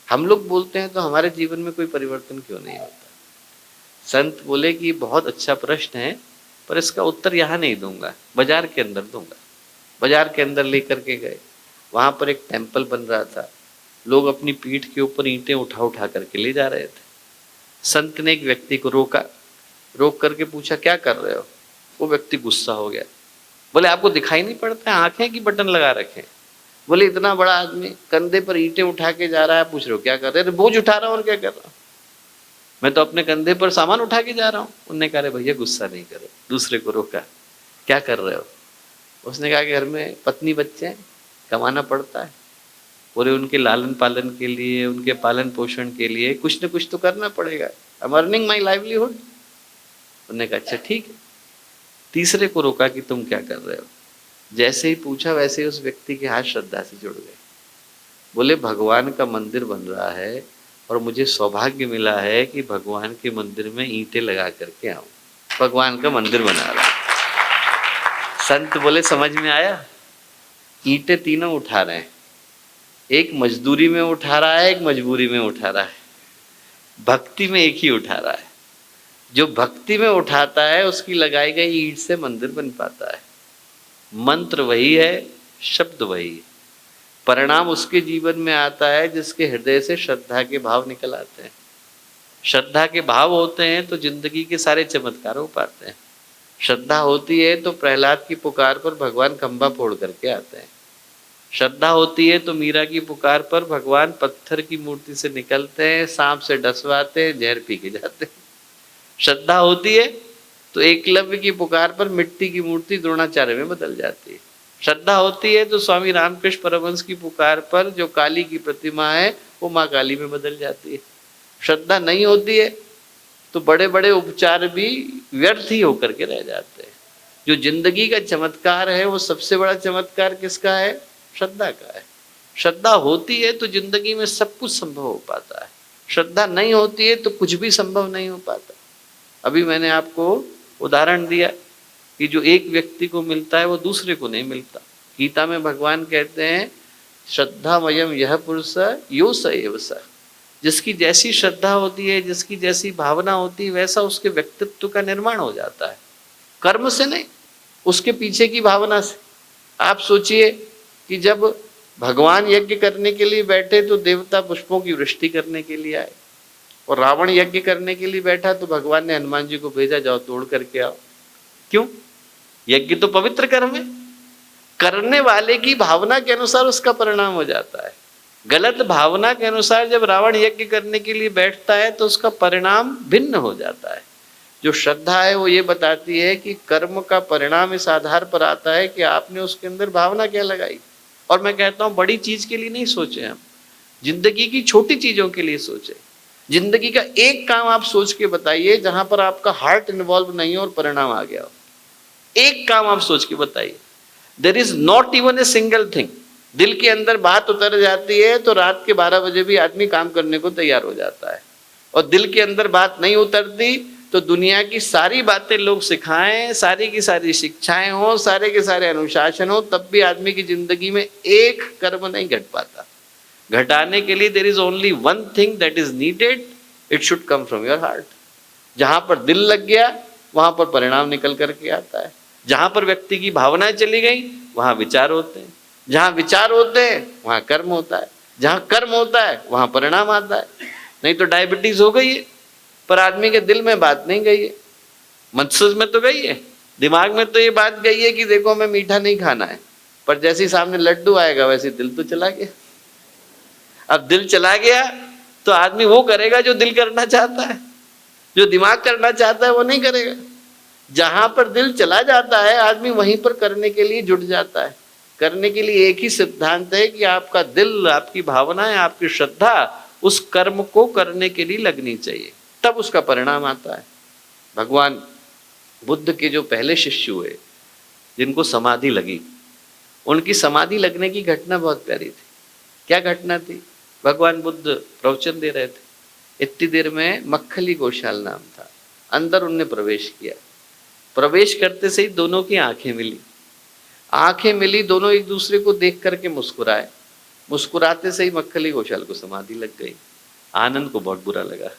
हम लोग बोलते हैं तो हमारे जीवन में कोई परिवर्तन क्यों नहीं होता? संत बोले कि बहुत अच्छा प्रश्न है, पर इसका उत्तर यहाँ नहीं दूंगा, बाजार के अंदर दूंगा। बाजार के अंदर लेकर के गए, वहां पर एक टेम्पल बन रहा था, लोग अपनी पीठ के ऊपर ईंटें उठा उठा करके ले जा रहे थे। संत ने एक व्यक्ति को रोका, रोक करके पूछा क्या कर रहे हो? वो व्यक्ति गुस्सा हो गया, बोले आपको दिखाई नहीं पड़ता है, आंखें की बटन लगा रखे? बोले इतना बड़ा आदमी कंधे पर ईंटें उठा के जा रहा है, पूछ रहे हो क्या कर रहे? बोझ उठा रहा हूँ। और क्या कर रहा हूँ? मैं तो अपने कंधे पर सामान उठा के जा रहा हूँ। उनने कहा भैया गुस्सा नहीं करो। दूसरे को रोका, क्या कर रहे हो? उसने कहा कि घर में पत्नी बच्चे हैं, कमाना पड़ता है, पूरे उनके लालन पालन के लिए, उनके पालन पोषण के लिए कुछ न कुछ तो करना पड़ेगा। I am earning my livelihood. उन्होंने कहा अच्छा ठीक है। तीसरे को रोका कि तुम क्या कर रहे हो? जैसे ही पूछा वैसे ही उस व्यक्ति के हाथ श्रद्धा से जुड़ गए। बोले भगवान का मंदिर बन रहा है और मुझे सौभाग्य मिला है कि भगवान के मंदिर में ईंटें लगा करके आऊं। भगवान का मंदिर बना रहा है। संत बोले समझ में आया? ईंटें तीनों उठा रहे हैं, एक मजदूरी में उठा रहा है, एक मजबूरी में उठा रहा है, भक्ति में एक ही उठा रहा है। जो भक्ति में उठाता है उसकी लगाई गई ईंट से मंदिर बन पाता है। मंत्र वही है, शब्द वही है, परिणाम उसके जीवन में आता है जिसके हृदय से श्रद्धा के भाव निकल आते हैं। श्रद्धा के भाव होते हैं तो जिंदगी के सारे चमत्कार हो पाते हैं। श्रद्धा होती है तो प्रहलाद की पुकार पर भगवान खंभा फोड़ करके आते हैं। श्रद्धा होती है तो मीरा की पुकार पर भगवान पत्थर की मूर्ति से निकलते हैं, सांप से डसवाते हैं, जहर पी के जाते हैं। श्रद्धा होती है तो एकलव्य की पुकार पर मिट्टी की मूर्ति द्रोणाचार्य में बदल जाती है। श्रद्धा होती है तो स्वामी रामकृष्ण परमहंस की पुकार पर जो काली की प्रतिमा है वो माँ काली में बदल जाती है। श्रद्धा नहीं होती है तो बड़े बड़े उपचार भी व्यर्थ ही होकर के रह जाते हैं। जो जिंदगी का चमत्कार है वो सबसे बड़ा चमत्कार किसका है? श्रद्धा का है। श्रद्धा होती है तो जिंदगी में सब कुछ संभव हो पाता है। श्रद्धा नहीं होती है तो कुछ भी संभव नहीं हो पाता। अभी मैंने आपको उदाहरण दिया कि जो एक व्यक्ति को मिलता है वो दूसरे को नहीं मिलता। गीता में भगवान कहते हैं श्रद्धामयम यह पुरुष यो स एव स। जिसकी जैसी श्रद्धा होती है, जिसकी जैसी भावना होती है, वैसा उसके व्यक्तित्व का निर्माण हो जाता है। कर्म से नहीं, उसके पीछे की भावना से। आप सोचिए कि जब भगवान यज्ञ करने के लिए बैठे तो देवता पुष्पों की वृष्टि करने के लिए आए, और रावण यज्ञ करने के लिए बैठा तो भगवान ने हनुमान जी को भेजा, जाओ तोड़ करके आओ। क्यों? यज्ञ तो पवित्र कर्म है। करने वाले की भावना के अनुसार उसका परिणाम हो जाता है। गलत भावना के अनुसार जब रावण यज्ञ करने के लिए बैठता है तो उसका परिणाम भिन्न हो जाता है। जो श्रद्धा है वो ये बताती है कि कर्म का परिणाम इस आधार पर आता है कि आपने उसके अंदर भावना क्या लगाई। और मैं कहता हूँ बड़ी चीज के लिए नहीं सोचे, हम जिंदगी की छोटी चीजों के लिए सोचे। जिंदगी का एक काम आप सोच के बताइए जहां पर आपका हार्ट इन्वॉल्व नहीं हो और परिणाम आ गया हो। एक काम आप सोच के बताइए। There is not even a single thing. दिल के अंदर बात उतर जाती है तो रात के 12 बजे भी आदमी काम करने को तैयार हो जाता है, और दिल के अंदर बात नहीं उतरती तो दुनिया की सारी बातें लोग सिखाएं, सारी की सारी शिक्षाएं हो, सारे के सारे अनुशासन हो, तब भी आदमी की जिंदगी में एक कर्म नहीं घट पाता। घटाने के लिए there is only one thing that is needed, it should come from your heart. जहां पर दिल लग गया वहां पर परिणाम निकल करके आता है। जहां पर व्यक्ति की भावनाएं चली गई वहां विचार होते हैं, जहां विचार होते हैं वहां कर्म होता है, जहां कर्म होता है वहां परिणाम आता है। नहीं तो डायबिटीज हो गई है पर आदमी के दिल में बात नहीं गई है, मस्तिष्क में तो गई है, दिमाग में तो ये बात गई है कि देखो हमें मीठा नहीं खाना है, पर जैसे ही सामने लड्डू आएगा वैसे दिल तो चला गया। अब दिल चला गया तो आदमी वो करेगा जो दिल करना चाहता है, जो दिमाग करना चाहता है वो नहीं करेगा। जहां पर दिल चला जाता है आदमी वहीं पर करने के लिए जुट जाता है। करने के लिए एक ही सिद्धांत है कि आपका दिल, आपकी भावनाएं, आपकी श्रद्धा उस कर्म को करने के लिए लगनी चाहिए, तब उसका परिणाम आता है। भगवान बुद्ध के जो पहले शिष्य हुए जिनको समाधि लगी, उनकी समाधि लगने की घटना बहुत प्यारी थी। क्या घटना थी? भगवान बुद्ध प्रवचन दे रहे थे, इतनी देर में मक्खली घोषाल नाम था, अंदर उनने प्रवेश किया। प्रवेश करते से ही दोनों की आंखें मिली। आंखें मिली, दोनों एक दूसरे को देख करके मुस्कुराए। मुस्कुराते से ही मक्खली घोषाल को समाधि लग गई। आनंद को बहुत बुरा लगा।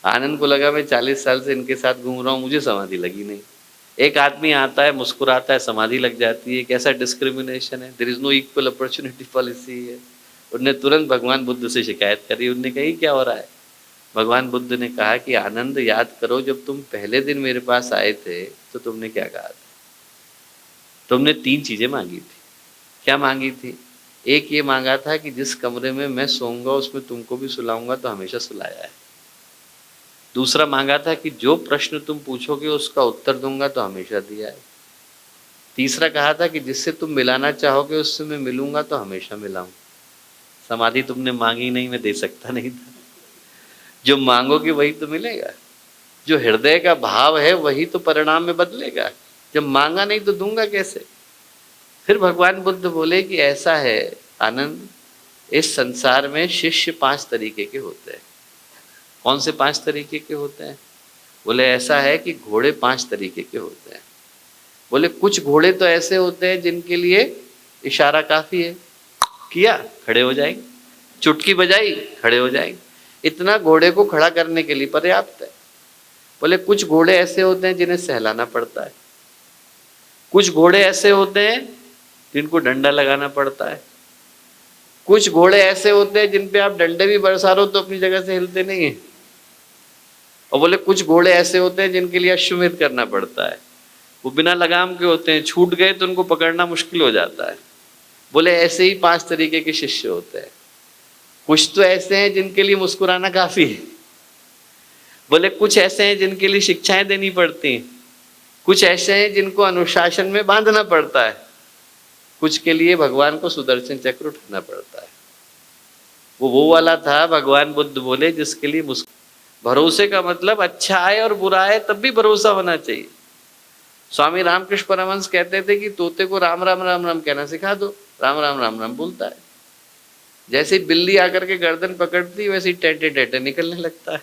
आनंद को लगा मैं 40 साल से इनके साथ घूम रहा हूँ, मुझे समाधि लगी नहीं। एक आदमी आता है, मुस्कुराता है, समाधि लग जाती है, कैसा डिस्क्रिमिनेशन है। There is no equal opportunity policy है। उनने तुरंत भगवान बुद्ध से शिकायत करी। उनने कही क्या हो रहा है? भगवान बुद्ध ने कहा कि आनंद, याद करो जब तुम पहले दिन मेरे पास आए थे तो तुमने क्या कहा था? तुमने 3 चीजें मांगी थी। क्या मांगी थी? एक ये मांगा था कि जिस कमरे में मैं सोऊंगा उसमें तुमको भी सुलाऊंगा, तो हमेशा सुलाया है। दूसरा मांगा था कि जो प्रश्न तुम पूछोगे उसका उत्तर दूंगा, तो हमेशा दिया है। तीसरा कहा था कि जिससे तुम मिलाना चाहोगे उससे मैं मिलूंगा, तो हमेशा मिलाऊं। समाधि तुमने मांगी नहीं, मैं दे सकता नहीं था। जो मांगोगे वही तो मिलेगा। जो हृदय का भाव है वही तो परिणाम में बदलेगा। जब मांगा नहीं तो दूंगा कैसे? फिर भगवान बुद्ध बोले कि ऐसा है आनंद, इस संसार में शिष्य 5 तरीके के होते हैं। कौन से 5 तरीके के होते हैं? बोले ऐसा है कि घोड़े 5 तरीके के होते हैं। बोले कुछ घोड़े तो ऐसे होते हैं जिनके लिए इशारा काफी है, किया खड़े हो जाएंगे, चुटकी बजाई खड़े हो जाएंगे, इतना घोड़े को खड़ा करने के लिए पर्याप्त है। बोले कुछ घोड़े ऐसे होते हैं जिन्हें सहलाना पड़ता है, कुछ घोड़े ऐसे होते हैं जिनको डंडा लगाना पड़ता है, कुछ घोड़े ऐसे होते हैं जिन पे आप डंडे भी बरसारो तो अपनी जगह से हिलते नहीं है, और बोले कुछ घोड़े ऐसे होते हैं जिनके लिए अश्वमेध करना पड़ता है, वो बिना लगाम के होते हैं, छूट गए तो उनको पकड़ना मुश्किल हो जाता है। बोले ऐसे ही 5 तरीके के शिष्य होते हैं। कुछ तो ऐसे हैं जिनके लिए मुस्कुराना काफी है, बोले कुछ ऐसे हैं जिनके लिए शिक्षाएं देनी पड़ती हैं, कुछ ऐसे हैं जिनको अनुशासन में बांधना पड़ता है, कुछ के लिए भगवान को सुदर्शन चक्र उठाना पड़ता है। वो वाला था भगवान बुद्ध बोले जिसके लिए भरोसे का मतलब अच्छा आए और बुरा आए तब भी भरोसा होना चाहिए। स्वामी रामकृष्ण परमहंस कहते थे कि तोते को राम राम राम राम कहना सिखा दो, राम राम राम राम बोलता है। जैसे बिल्ली आकर के गर्दन पकड़ती वैसे ही टेटे टेटे निकलने लगता है।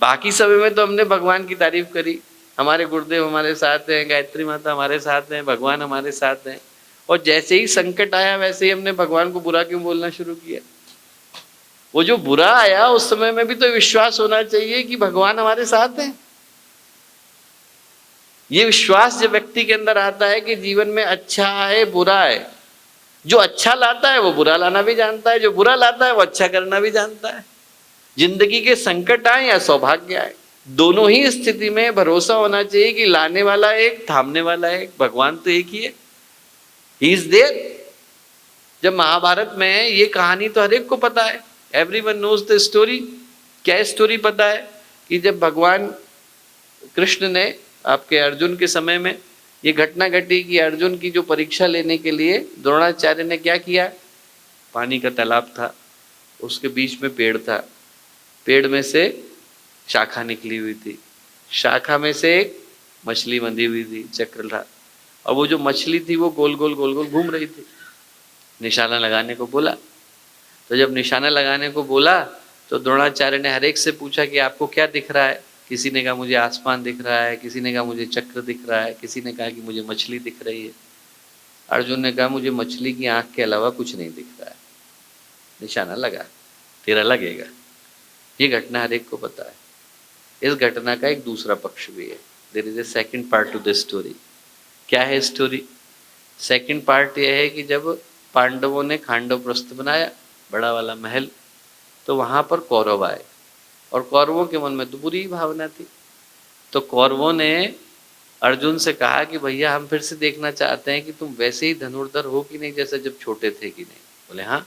बाकी समय में तो हमने भगवान की तारीफ करी, हमारे गुरुदेव हमारे साथ हैं, गायत्री माता हमारे साथ हैं, भगवान हमारे साथ हैं, और जैसे ही संकट आया वैसे ही हमने भगवान को बुरा क्यों बोलना शुरू किया। वो जो बुरा आया उस समय में भी तो विश्वास होना चाहिए कि भगवान हमारे साथ हैं। ये विश्वास जब व्यक्ति के अंदर आता है कि जीवन में अच्छा आए बुरा आए, जो अच्छा लाता है वो बुरा लाना भी जानता है, जो बुरा लाता है वो अच्छा करना भी जानता है। जिंदगी के संकट आए या सौभाग्य आए, दोनों ही स्थिति में भरोसा होना चाहिए कि लाने वाला एक, थामने वाला एक, भगवान तो एक ही है, ही इज देयर। जब महाभारत में ये कहानी तो हर एक को पता है, एवरीवन नोज द स्टोरी। क्या स्टोरी पता है कि जब भगवान कृष्ण ने आपके अर्जुन के समय में ये घटना घटी कि अर्जुन की जो परीक्षा लेने के लिए द्रोणाचार्य ने क्या किया, पानी का तालाब था, उसके बीच में पेड़ था, पेड़ में से शाखा निकली हुई थी, शाखा में से एक मछली बंधी हुई थी, चक्र था, और वो जो मछली थी वो गोल गोल गोल गोल घूम रही थी। निशाना लगाने को बोला, तो जब निशाना लगाने को बोला तो द्रोणाचार्य ने हर एक से पूछा कि आपको क्या दिख रहा है। किसी ने कहा मुझे आसमान दिख रहा है, किसी ने कहा मुझे चक्र दिख रहा है, किसी ने कहा कि मुझे मछली दिख रही है। अर्जुन ने कहा मुझे मछली की आंख के अलावा कुछ नहीं दिख रहा है। निशाना लगा, तेरा लगेगा। ये घटना हर एक को पता है। इस घटना का एक दूसरा पक्ष भी है। There is a second part to this story. क्या है स्टोरी? सेकंड पार्ट यह है कि जब पांडवों ने खांडव प्रस्थ बनाया, बड़ा वाला महल, तो वहां पर कौरव आए, और कौरवों के मन में तो बुरी भावना थी। तो कौरवों ने अर्जुन से कहा कि भैया हम फिर से देखना चाहते हैं कि तुम वैसे ही धनुर्धर हो कि नहीं जैसे जब छोटे थे कि नहीं। बोले हाँ।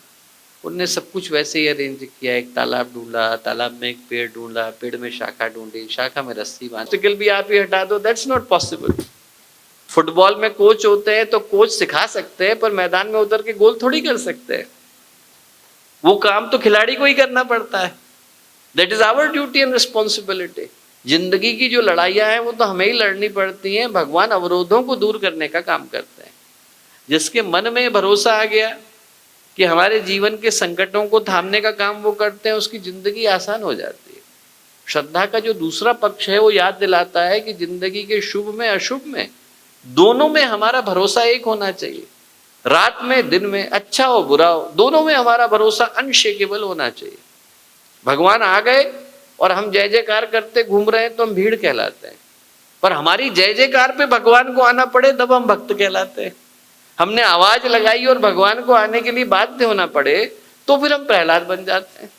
उनने सब कुछ वैसे ही अरेंज किया। एक तालाब ढूंढा, तालाब में एक पेड़ ढूंढा, पेड़ में शाखा ढूंढी, शाखा में रस्सी बांधी। ऑब्स्टिकल भी आप ही हटा दो, दैट्स नॉट पॉसिबल। फुटबॉल में कोच होते हैं तो कोच सिखा सकते हैं, पर मैदान में उतर के गोल थोड़ी कर सकते हैं। वो काम तो खिलाड़ी को ही करना पड़ता है। That is our duty and responsibility. जिंदगी की जो लड़ाइयाँ हैं वो तो हमें ही लड़नी पड़ती हैं। भगवान अवरोधों को दूर करने का काम करते हैं। जिसके मन में भरोसा आ गया कि हमारे जीवन के संकटों को थामने का काम वो करते हैं, उसकी जिंदगी आसान हो जाती है। श्रद्धा का जो दूसरा पक्ष है वो याद दिलाता है कि जिंदगी के शुभ में अशुभ में दोनों में हमारा भरोसा एक होना चाहिए। रात में दिन में, अच्छा हो बुरा हो, दोनों में हमारा भरोसा अनशेकेबल होना चाहिए। भगवान आ गए और हम जय जयकार करते घूम रहे हैं तो हम भीड़ कहलाते हैं, पर हमारी जय जयकार पे भगवान को आना पड़े तब हम भक्त कहलाते हैं। हमने आवाज लगाई और भगवान को आने के लिए बाध्य होना पड़े तो फिर हम प्रहलाद बन जाते हैं।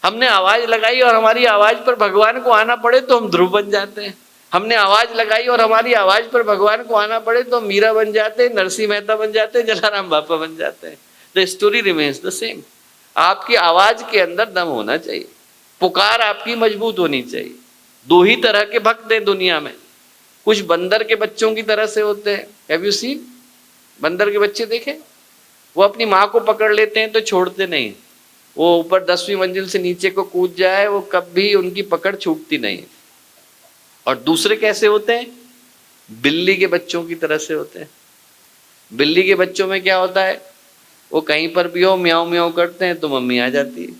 हमने आवाज लगाई और हमारी आवाज पर भगवान को आना पड़े तो हम ध्रुव बन जाते हैं। हमने आवाज लगाई और हमारी आवाज पर भगवान को आना पड़े तो हम मीरा बन जाते हैं, नरसिंह मेहता बन जाते हैं, जलाराम बापा बन जाते हैं। The story remains the same. आपकी आवाज के अंदर दम होना चाहिए, पुकार आपकी मजबूत होनी चाहिए। दो ही तरह के भक्त हैं दुनिया में। कुछ बंदर के बच्चों की तरह से होते हैं। Have you seen? बंदर के बच्चे देखे? वो अपनी माँ को पकड़ लेते हैं तो छोड़ते नहीं। वो ऊपर 10वीं मंजिल से नीचे को कूद जाए, वो कभी उनकी पकड़ छूटती नहीं। और दूसरे कैसे होते हैं? बिल्ली के बच्चों की तरह से होते हैं। बिल्ली के बच्चों में क्या होता है? वो कहीं पर भी हो म्याऊं म्याऊं करते हैं तो मम्मी आ जाती है।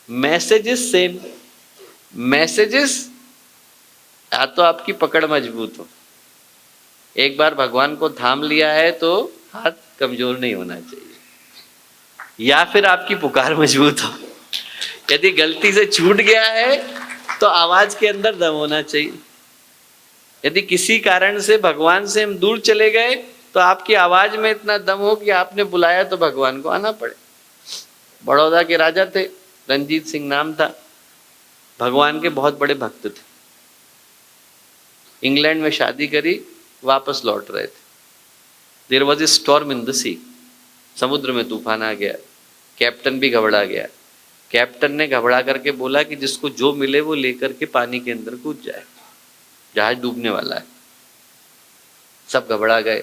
Messages same. मैसेजेस या तो आपकी पकड़ मजबूत हो, एक बार भगवान को थाम लिया है तो हाथ कमजोर नहीं होना चाहिए, या फिर आपकी पुकार मजबूत हो। यदि गलती से छूट गया है तो आवाज के अंदर दम होना चाहिए। यदि किसी कारण से भगवान से हम दूर चले गए तो आपकी आवाज में इतना दम हो कि आपने बुलाया तो भगवान को आना पड़े। बड़ौदा के राजा थे, रंजीत सिंह नाम था, भगवान के बहुत बड़े भक्त थे। इंग्लैंड में शादी करी, वापस लौट रहे थे। There was a storm in the sea, समुद्र में तूफान आ गया, कैप्टन भी घबरा गया। कैप्टन ने घबरा करके बोला कि जिसको जो मिले वो लेकर के पानी के अंदर कूद जाए, जहाज डूबने वाला है। सब घबरा गए।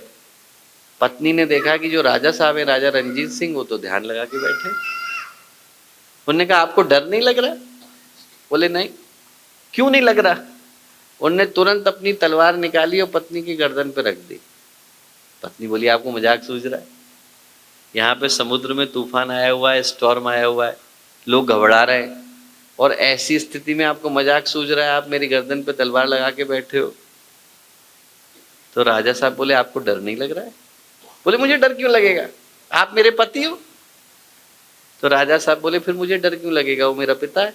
पत्नी ने देखा कि जो राजा साहब है, राजा रंजीत सिंह, वो तो ध्यान लगा के बैठे। उन्होंने कहा आपको डर नहीं लग रहा? बोले नहीं। क्यों नहीं लग रहा? उन्होंने तुरंत अपनी तलवार निकाली और पत्नी की गर्दन पर रख दी। पत्नी बोली आपको मजाक सूझ रहा है? यहाँ पे समुद्र में तूफान आया हुआ है, स्टॉर्म आया हुआ है, लोग घबरा रहे हैं, और ऐसी स्थिति में आपको मजाक सूझ रहा है, आप मेरी गर्दन पे तलवार लगा के बैठे हो। तो राजा साहब बोले आपको डर नहीं लग रहा है? बोले मुझे डर क्यों लगेगा, आप मेरे पति हो। तो राजा साहब बोले फिर मुझे डर क्यों लगेगा, वो मेरा पिता है।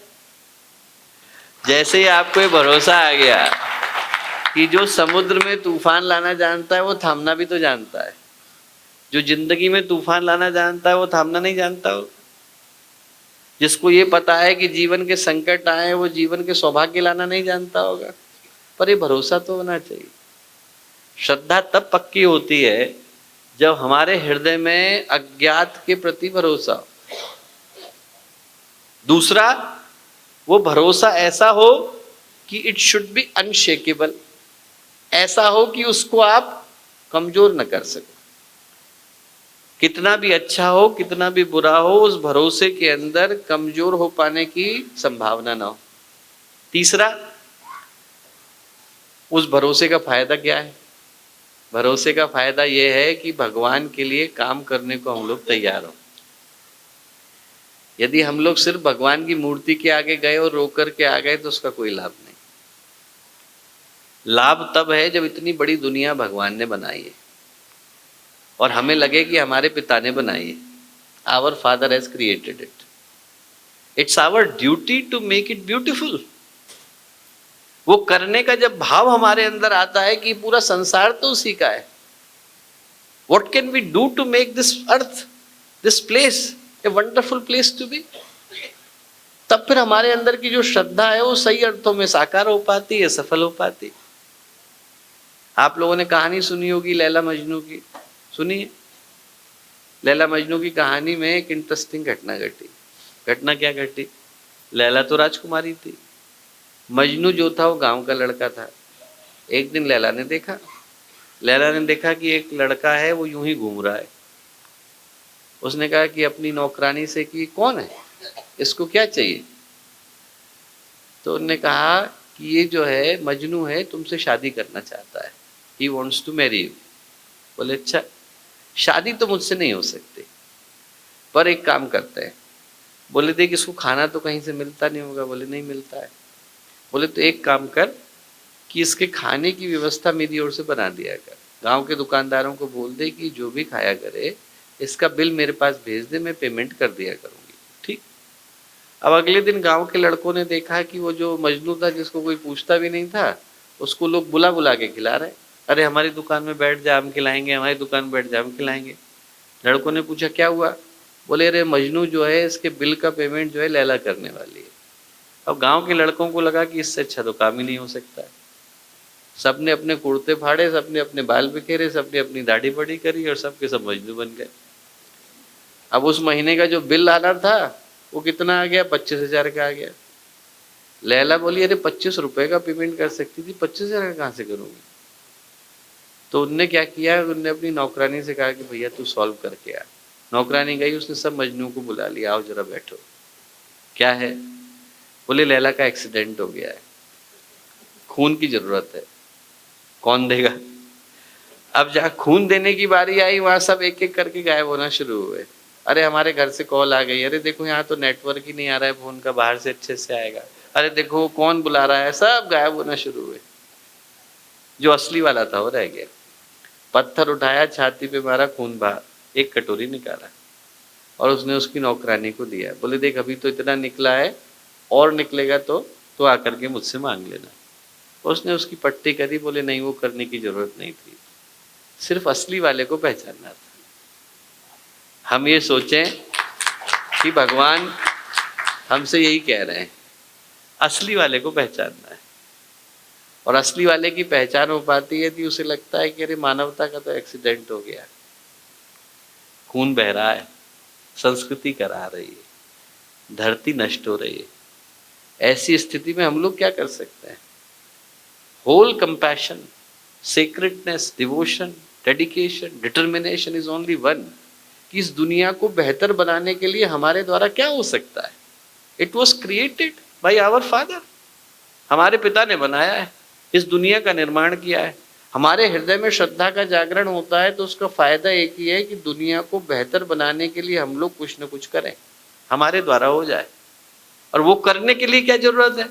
जैसे ही आपको ये भरोसा आ गया कि जो समुद्र में तूफान लाना जानता है वो थामना भी तो जानता है, जो जिंदगी में तूफान लाना जानता है वो थामना नहीं जानता हो। जिसको ये पता है कि जीवन के संकट आए वो जीवन के सौभाग्य लाना नहीं जानता होगा। पर ये भरोसा तो होना चाहिए। श्रद्धा तब पक्की होती है जब हमारे हृदय में अज्ञात के प्रति भरोसा हो। दूसरा, वो भरोसा ऐसा हो कि इट शुड बी अनशेकेबल, ऐसा हो कि उसको आप कमजोर न कर सको। कितना भी अच्छा हो, कितना भी बुरा हो, उस भरोसे के अंदर कमजोर हो पाने की संभावना ना हो। तीसरा, उस भरोसे का फायदा क्या है? भरोसे का फायदा यह है कि भगवान के लिए काम करने को हम लोग तैयार हो। यदि हम लोग सिर्फ भगवान की मूर्ति के आगे गए और रो कर के आ गए तो उसका कोई लाभ नहीं। लाभ तब है जब इतनी बड़ी दुनिया भगवान ने बनाई है और हमें लगे कि हमारे पिता ने बनाई है। Our father has created it, it's our duty to make it beautiful. वो करने का जब भाव हमारे अंदर आता है कि पूरा संसार तो उसी का है, what can we do to make this earth, this place a wonderful place to be, तब फिर हमारे अंदर की जो श्रद्धा है वो सही अर्थों में साकार हो पाती है, सफल हो पाती। आप लोगों ने कहानी सुनी होगी लैला मजनू की, सुनिए। लैला मजनू की कहानी में एक इंटरेस्टिंग घटना घटी। घटना क्या घटी? लैला तो राजकुमारी थी, मजनू जो था वो गांव का लड़का था। एक दिन लैला ने देखा कि एक लड़का है वो यूं ही घूम रहा है। उसने कहा कि अपनी नौकरानी से कि कौन है, इसको क्या चाहिए? तो उन्होंने कहा कि ये जो है मजनू है तुमसे शादी करना चाहता है, he wants to marry you. बोले अच्छा, शादी तो मुझसे नहीं हो सकती, पर एक काम करते हैं। बोले देख इसको खाना तो कहीं से मिलता नहीं होगा। बोले नहीं मिलता है। बोले तो एक काम कर कि इसके खाने की व्यवस्था मेरी ओर से बना दिया कर, गांव के दुकानदारों को बोल दे कि जो भी खाया करे इसका बिल मेरे पास भेज दे, मैं पेमेंट कर दिया करूँगी। ठीक। अब अगले दिन गांव के लड़कों ने देखा कि वो जो मजनू था जिसको कोई पूछता भी नहीं था, उसको लोग बुला बुला के खिला रहे। अरे हमारी दुकान में बैठ जा, हम खिलाएंगे, हमारी दुकान में बैठ जा, हम खिलाएंगे। लड़कों ने पूछा क्या हुआ? बोले अरे मजनू जो है इसके बिल का पेमेंट जो है लैला करने वाली है। अब गांव के लड़कों को लगा कि इससे अच्छा तो काम ही नहीं हो सकता है। सबने अपने कुर्ते फाड़े, सबने अपने बाल बिखेरे, सबने अपनी दाढ़ी बड़ी करी और सबके सब मजनू बन गए। अब उस महीने का जो बिल आना था वो कितना आ गया? 25,000 का आ गया। लैला बोली अरे 25 रुपए का पेमेंट कर सकती थी, 25,000 का कहाँ से करूँगी? तो उनने क्या किया, उनने अपनी नौकरानी से कहा कि भैया तू सॉल्व करके आ। नौकरानी गई, उसने सब मजनू को बुला लिया, आओ जरा बैठो। क्या है? बोले लैला का एक्सीडेंट हो गया है, खून की जरूरत है, कौन देगा? अब जहाँ खून देने की बारी आई वहां सब एक एक करके गायब होना शुरू हुए। अरे हमारे घर से कॉल आ गई, अरे देखो यहाँ तो नेटवर्क ही नहीं आ रहा है फोन का, बाहर से अच्छे से आएगा, अरे देखो कौन बुला रहा है, सब गायब होना शुरू हुए। जो असली वाला था वो रह गया। पत्थर उठाया, छाती पे मारा, खून बाहर, एक कटोरी निकाला और उसने उसकी नौकरानी को दिया। बोले देख अभी तो इतना निकला है, और निकलेगा तो तो आकर के मुझसे मांग लेना। उसने उसकी पट्टी करी, बोले नहीं वो करने की जरूरत नहीं थी, सिर्फ असली वाले को पहचानना था। हम ये सोचें कि भगवान हमसे यही कह रहे हैं, असली वाले को पहचानना है। और असली वाले की पहचान हो पाती है कि उसे लगता है कि अरे मानवता का तो एक्सीडेंट हो गया, खून बह रहा है, संस्कृति करा रही है, धरती नष्ट हो रही है। ऐसी स्थिति में हम लोग क्या कर सकते हैं? Whole compassion, sacredness, devotion, dedication, determination is only one. कि इस दुनिया को बेहतर बनाने के लिए हमारे द्वारा क्या हो सकता है? It was created by our father, हमारे पिता ने बनाया है, इस दुनिया का निर्माण किया है। हमारे हृदय में श्रद्धा का जागरण होता है तो उसका फायदा एक ही है कि दुनिया को बेहतर बनाने के लिए हम लोग कुछ न कुछ करें, हमारे द्वारा हो जाए। और वो करने के लिए क्या जरूरत है?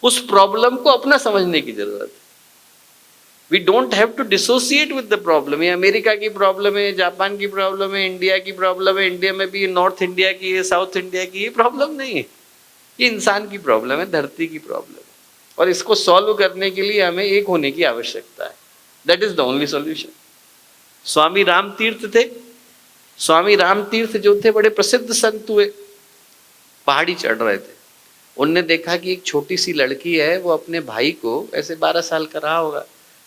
उस प्रॉब्लम को अपना समझने की जरूरत है। We don't have to dissociate with the problem. ये अमेरिका की प्रॉब्लम है, जापान की प्रॉब्लम है, इंडिया की प्रॉब्लम है, इंडिया में भी नॉर्थ इंडिया की है, साउथ इंडिया की, ये प्रॉब्लम नहीं है। ये इंसान की प्रॉब्लम है, धरती की प्रॉब्लम है। और इसको सॉल्व करने के लिए हमें एक होने की आवश्यकता है। That is the only solution. Swami Ram Tirth थे, स्वामी राम तीर्थ जो थे बड़े प्रसिद्ध संत हुए। पहाड़ी चढ़ रहे थे, उनने देखा कि एक छोटी सी लड़की है, वो अपने भाई को, ऐसे 12 साल का रहा होगा,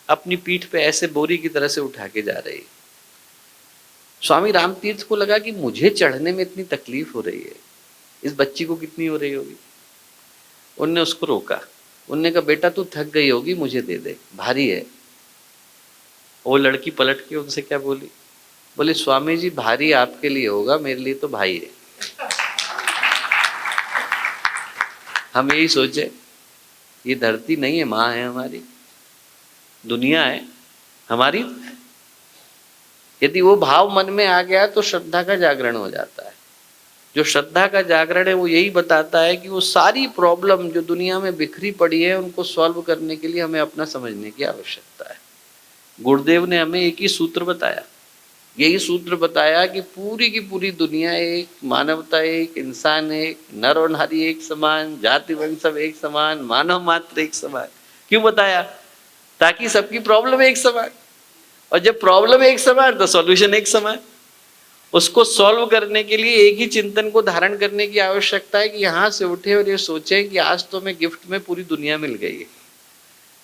अपनी पीठ पे ऐसे बोरी की तरह से उठा के जा रही है। स्वामी राम तीर्थ को लगा कि मुझे चढ़ने में इतनी तकलीफ हो रही है, इस बच्ची को कितनी हो रही होगी। उनने उसको रोका, उनने कहा बेटा तू थक गई होगी, मुझे दे दे, भारी है। वो लड़की पलट के उनसे क्या बोली? बोले स्वामी जी भारी आपके लिए होगा, मेरे लिए तो भाई है। हम यही सोचे, ये धरती नहीं है, माँ है हमारी, दुनिया है हमारी। यदि वो भाव मन में आ गया तो श्रद्धा का जागरण हो जाता है। जो श्रद्धा का जागरण है वो यही बताता है कि वो सारी प्रॉब्लम जो दुनिया में बिखरी पड़ी है उनको सॉल्व करने के लिए हमें अपना समझने की आवश्यकता है। गुरुदेव ने हमें एक ही सूत्र बताया, यही सूत्र बताया कि पूरी की पूरी दुनिया एक, मानवता एक, इंसान एक, नर और नारी एक समान, जाति वंश सब एक समान, मानव मात्र एक समान। क्यों बताया? ताकि सबकी प्रॉब्लम एक समान, और जब प्रॉब्लम एक समान तो सॉल्यूशन एक समान। उसको सॉल्व करने के लिए एक ही चिंतन को धारण करने की आवश्यकता है कि यहाँ से उठे और ये सोचें कि आज तो हमें गिफ्ट में पूरी दुनिया मिल गई है,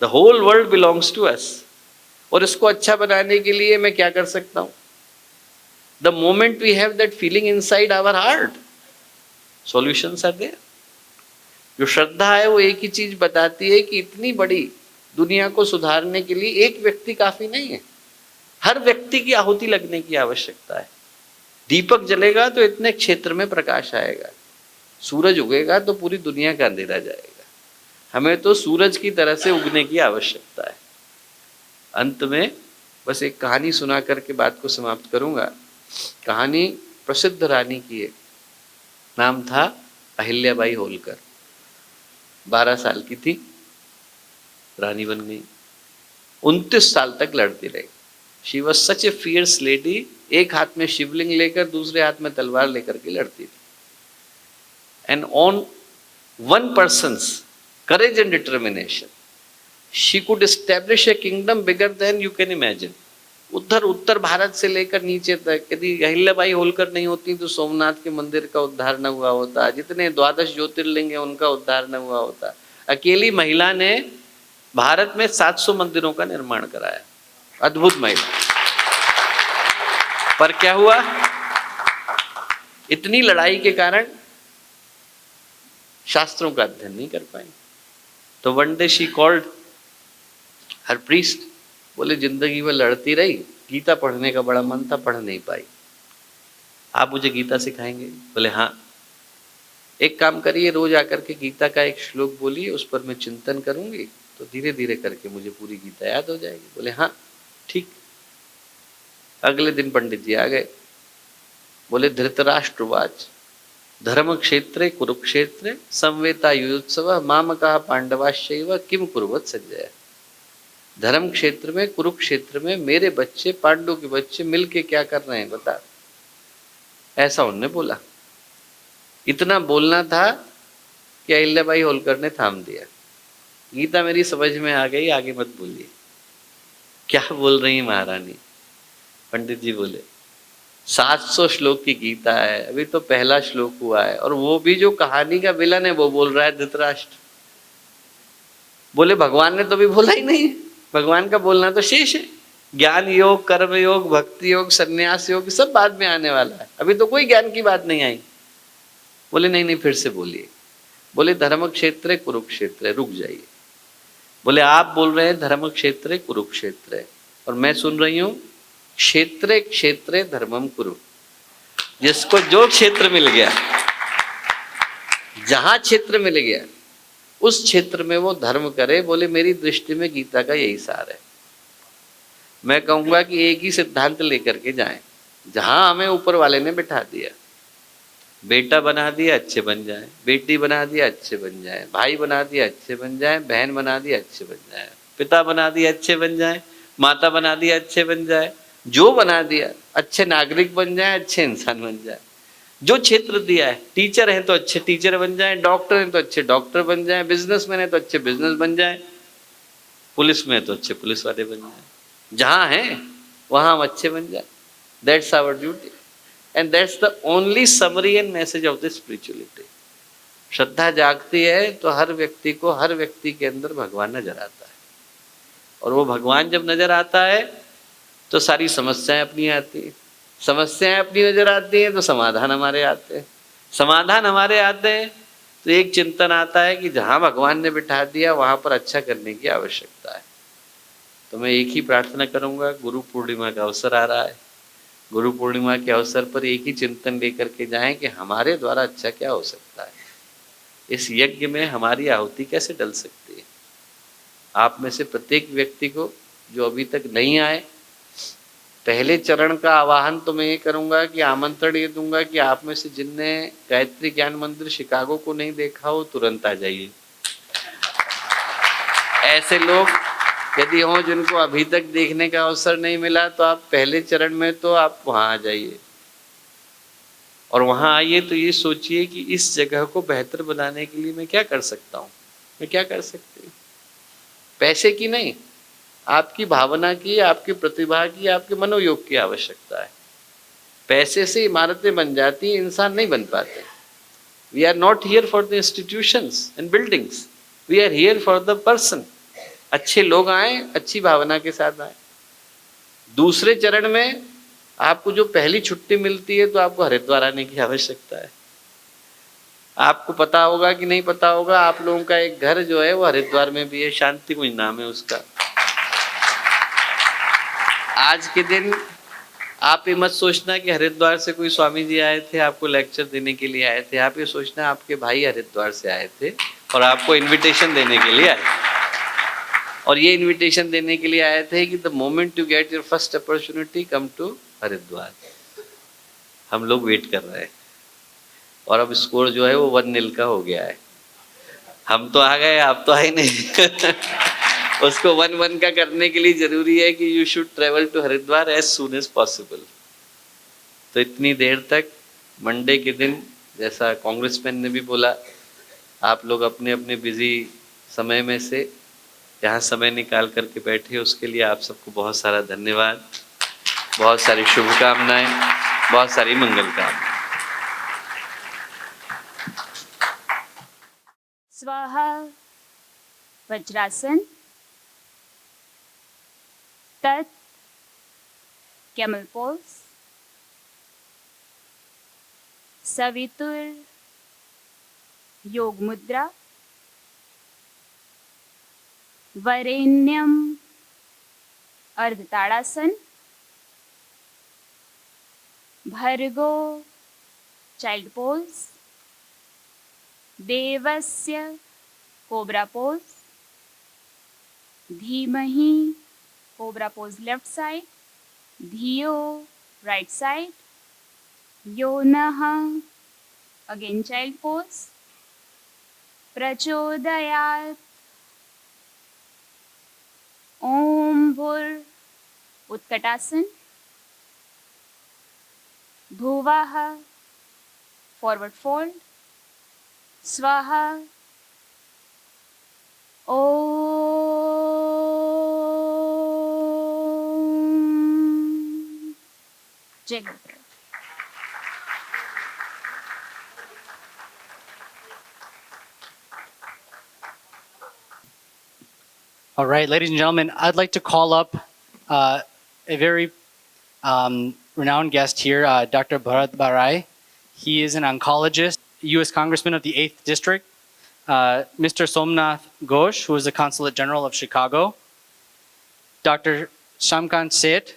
the whole world belongs to us. और इसको अच्छा बनाने के लिए मैं क्या कर सकता हूँ? The moment we have that feeling inside our heart, solutions are there. जो श्रद्धा है वो एक ही चीज बताती है कि इतनी बड़ी दुनिया को सुधारने के लिए एक व्यक्ति काफी नहीं है, हर व्यक्ति की आहुति लगने की आवश्यकता है। दीपक जलेगा तो इतने क्षेत्र में प्रकाश आएगा, सूरज उगेगा तो पूरी दुनिया का अंधेरा जाएगा। हमें तो सूरज की तरह से उगने की आवश्यकता है। अंत में बस एक कहानी सुना करके बात को समाप्त करूंगा। कहानी प्रसिद्ध रानी की है, नाम था अहिल्याबाई होलकर। 12 साल की थी, रानी बन गई। 29 साल तक लड़ती रही। She was such a fierce lady. एक हाथ में शिवलिंग लेकर दूसरे हाथ में तलवार लेकर के लड़ती थी। And on one persons courage and determination she could establish A kingdom bigger than you can imagine. उधर उत्तर भारत से लेकर नीचे तक, यदि अहिल्याबाई होलकर नहीं होती तो सोमनाथ के मंदिर का उद्धार न हुआ होता, जितने 12 ज्योतिर्लिंग है उनका उद्धार न हुआ होता। अकेली महिला ने भारत में 700 मंदिरों का निर्माण कराया। अद्भुत महिला। पर क्या हुआ? इतनी लड़ाई के कारण शास्त्रों का अध्ययन नहीं कर पाई। तो one day she called her priest. बोले जिंदगी में लड़ती रही, गीता पढ़ने का बड़ा मन था, पढ़ नहीं पाई, आप मुझे गीता सिखाएंगे? बोले हाँ। एक काम करिए, रोज आकर के गीता का एक श्लोक बोलिए, उस पर मैं चिंतन करूंगी तो धीरे धीरे करके मुझे पूरी गीता याद हो जाएगी। बोले हाँ ठीक। अगले दिन पंडित जी आ गए। बोले धृतराष्ट्रवाच धर्म क्षेत्रे कुरुक्षेत्रे संवेता युयोत्सव मामका पांडवाश्चैव किम कुर्वत संजय। धर्म क्षेत्र में, कुरुक्षेत्र में मेरे बच्चे, पांडु के बच्चे मिलके क्या कर रहे हैं बता। ऐसा उन्होंने बोला। इतना बोलना था कि अहिल्याबाई होलकर ने थाम दिया। गीता मेरी समझ में आ गई, आगे मत बोलिए। क्या बोल रही महारानी? पंडित जी बोले 700 श्लोक की गीता है, अभी तो पहला श्लोक हुआ है, और वो भी जो कहानी का विलन है वो बोल रहा है धृतराष्ट्र। बोले भगवान ने तो भी बोला ही नहीं, भगवान का बोलना तो शेष है। ज्ञान योग, कर्म योग, भक्ति योग, संन्यास योग सब बाद में आने वाला है, अभी तो कोई ज्ञान की बात नहीं आई। बोले नहीं नहीं, फिर से बोलिए। बोले धर्म क्षेत्र कुरुक्षेत्र, रुक जाइए। बोले आप बोल रहे हैं धर्म क्षेत्र कुरुक्षेत्र, और मैं सुन रही हूं क्षेत्रे क्षेत्रे धर्मम कुरु। जिसको जो क्षेत्र मिल गया, जहां क्षेत्र मिल गया उस क्षेत्र में वो धर्म करे। बोले मेरी दृष्टि में गीता का यही सार है। मैं कहूंगा कि एक ही सिद्धांत लेकर के जाएं, जहां हमें ऊपर वाले ने बिठा दिया। बेटा बना दिया अच्छे बन जाए, बेटी बना दिया अच्छे बन जाए, भाई बना दिया अच्छे बन जाए, बहन बना दिया अच्छे बन जाए, पिता बना दिया अच्छे बन जाए, माता बना दिया अच्छे बन जाए, जो बना दिया अच्छे नागरिक बन जाए, अच्छे इंसान बन जाए। जो क्षेत्र दिया है, टीचर हैं तो अच्छे टीचर बन जाए, डॉक्टर हैं तो अच्छे डॉक्टर बन जाए, बिजनेसमैन है तो अच्छे बिजनेस बन जाए, पुलिस में तो अच्छे पुलिस वाले बन जाए। जहां हैं वहां हम अच्छे बन जाए। That's our duty and that's the only summary and message of the spirituality. श्रद्धा जागती है तो हर व्यक्ति को, हर व्यक्ति के अंदर भगवान नजर आता है, और वो भगवान जब नजर आता है तो सारी समस्याएं अपनी आती हैं। समस्याएं अपनी नजर आती हैं तो समाधान हमारे आते हैं। समाधान हमारे आते हैं तो एक चिंतन आता है कि जहां भगवान ने बिठा दिया वहां पर अच्छा करने की आवश्यकता है। तो मैं एक ही प्रार्थना करूंगा, गुरु पूर्णिमा का अवसर आ रहा है, गुरु पूर्णिमा के अवसर पर एक ही चिंतन लेकर के जाएं कि हमारे द्वारा अच्छा क्या हो सकता है, इस यज्ञ में हमारी आहुति कैसे डल सकती है। आप में से प्रत्येक व्यक्ति को जो अभी तक नहीं आए, पहले चरण का आवाहन तो मैं ये करूंगा कि आमंत्रण ये दूंगा कि आप में से जिनने गायत्री ज्ञान मंदिर शिकागो को नहीं देखा हो तुरंत आ जाइए। ऐसे लोग यदि हों जिनको अभी तक देखने का अवसर नहीं मिला तो आप पहले चरण में तो आप वहां आ जाइए, और वहां आइए तो ये सोचिए कि इस जगह को बेहतर बनाने के लिए मैं क्या कर सकता हूँ, मैं क्या कर सकती हूँ। पैसे की नहीं, आपकी भावना की, आपकी प्रतिभा की, आपके मनोयोग की आवश्यकता है। पैसे से इमारतें बन जाती हैं, इंसान नहीं बन पाते। We are not here for the institutions and buildings, we are here for the person. अच्छे लोग आए, अच्छी भावना के साथ आए। दूसरे चरण में आपको जो पहली छुट्टी मिलती है तो आपको हरिद्वार आने की आवश्यकता है। आपको पता होगा कि नहीं पता होगा, आप लोगों का एक घर जो है वो हरिद्वार में भी है, शांति कुंज नाम है उसका। आज के दिन आप ये मत सोचना कि हरिद्वार से कोई स्वामी जी आए थे आपको लेक्चर देने के लिए आए थे। आप ये सोचना आपके भाई हरिद्वार से आए थे और आपको इनविटेशन देने के लिए आए, और ये इनविटेशन देने के लिए आए थे कि the moment you get your first opportunity come to Haridwar. हम लोग वेट कर रहे हैं, और अब स्कोर जो है वो 1-0 का हो गया है। हम तो आ गए, आप तो आए नहीं। उसको 1-1 का करने के लिए जरूरी है कि you should travel to Haridwar as soon as possible. तो इतनी देर तक मंडे के दिन, जैसा कांग्रेसमैन ने भी बोला, आप लोग अपने अपने बिजी समय में से यहाँ समय निकाल करके बैठे, उसके लिए आप सबको बहुत सारा धन्यवाद, बहुत सारी शुभकामनाएं, बहुत सारी मंगल कामनाएं। स्वाहा वज्रासन, तत् कैमल पोज, सवितुर योग मुद्रा, वरेण्यम अर्धताड़ासन, भर्गो चाइल्ड पोज, देवस्य कोबरा पोज, धीमहि कोबरा पोज लेफ्ट साइड, धियो राइट साइड, योनः अगेन चाइल्ड पोज, प्रचोदयात् ओम भूर उत्कटासन, भुवः फॉरवर्ड फोल्ड, स्वाहा Om. Jai Gurudev. All right, ladies and gentlemen, I'd like to call up a very renowned guest here, Dr. Bharat Barai. He is an oncologist, U.S. Congressman of the 8th District. Mr. Somnath Ghosh, who is the Consulate General of Chicago. Dr. Shamkant Seth,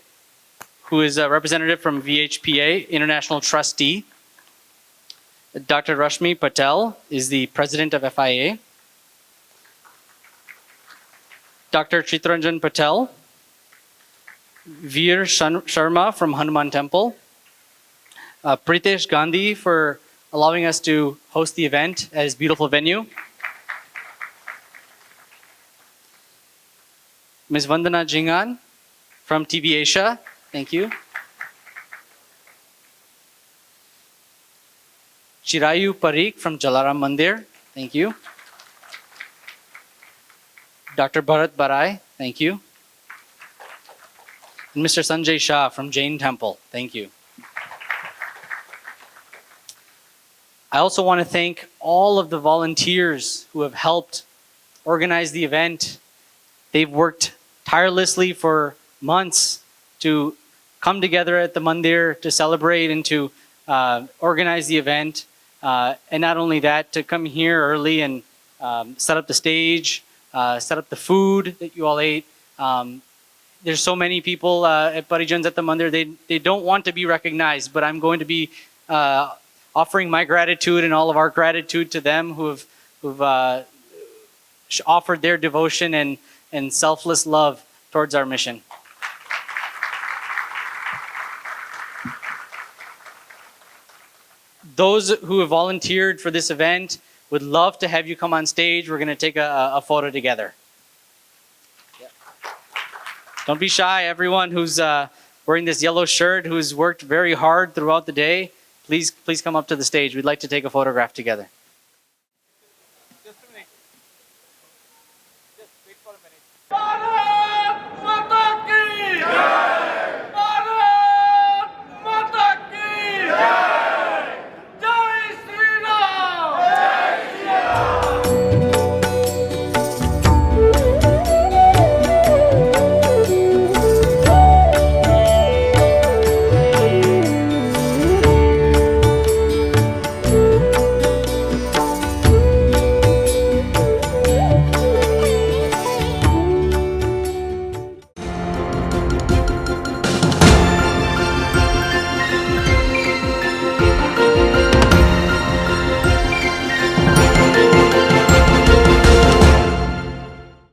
who is a representative from VHPA, International Trustee. Dr. Rashmi Patel is the President of FIA. Dr. Chitranjan Patel, Veer Sharma from Hanuman Temple, Pritesh Gandhi for allowing us to host the event at his beautiful venue, Ms. Vandana Jingan from TV Asia, thank you, Chirayu Parikh from Jalaram Mandir, thank you, Dr. Bharat Barai, thank you. And Mr. Sanjay Shah from Jain Temple, thank you. I also want to thank all of the volunteers who have helped organize the event. They've worked tirelessly for months to come together at the Mandir to celebrate and to organize the event. And not only that, to come here early and set up the stage, set up the food that you all ate. There's so many people at Parijans at the Mandir, they don't want to be recognized, but I'm going to be offering my gratitude and all of our gratitude to them who've offered their devotion and selfless love towards our mission. Those who have volunteered for this event would love to have you come on stage. We're going to take a photo together. Don't be shy. Everyone who's wearing this yellow shirt, who's worked very hard throughout the day, please come up to the stage. We'd like to take a photograph together.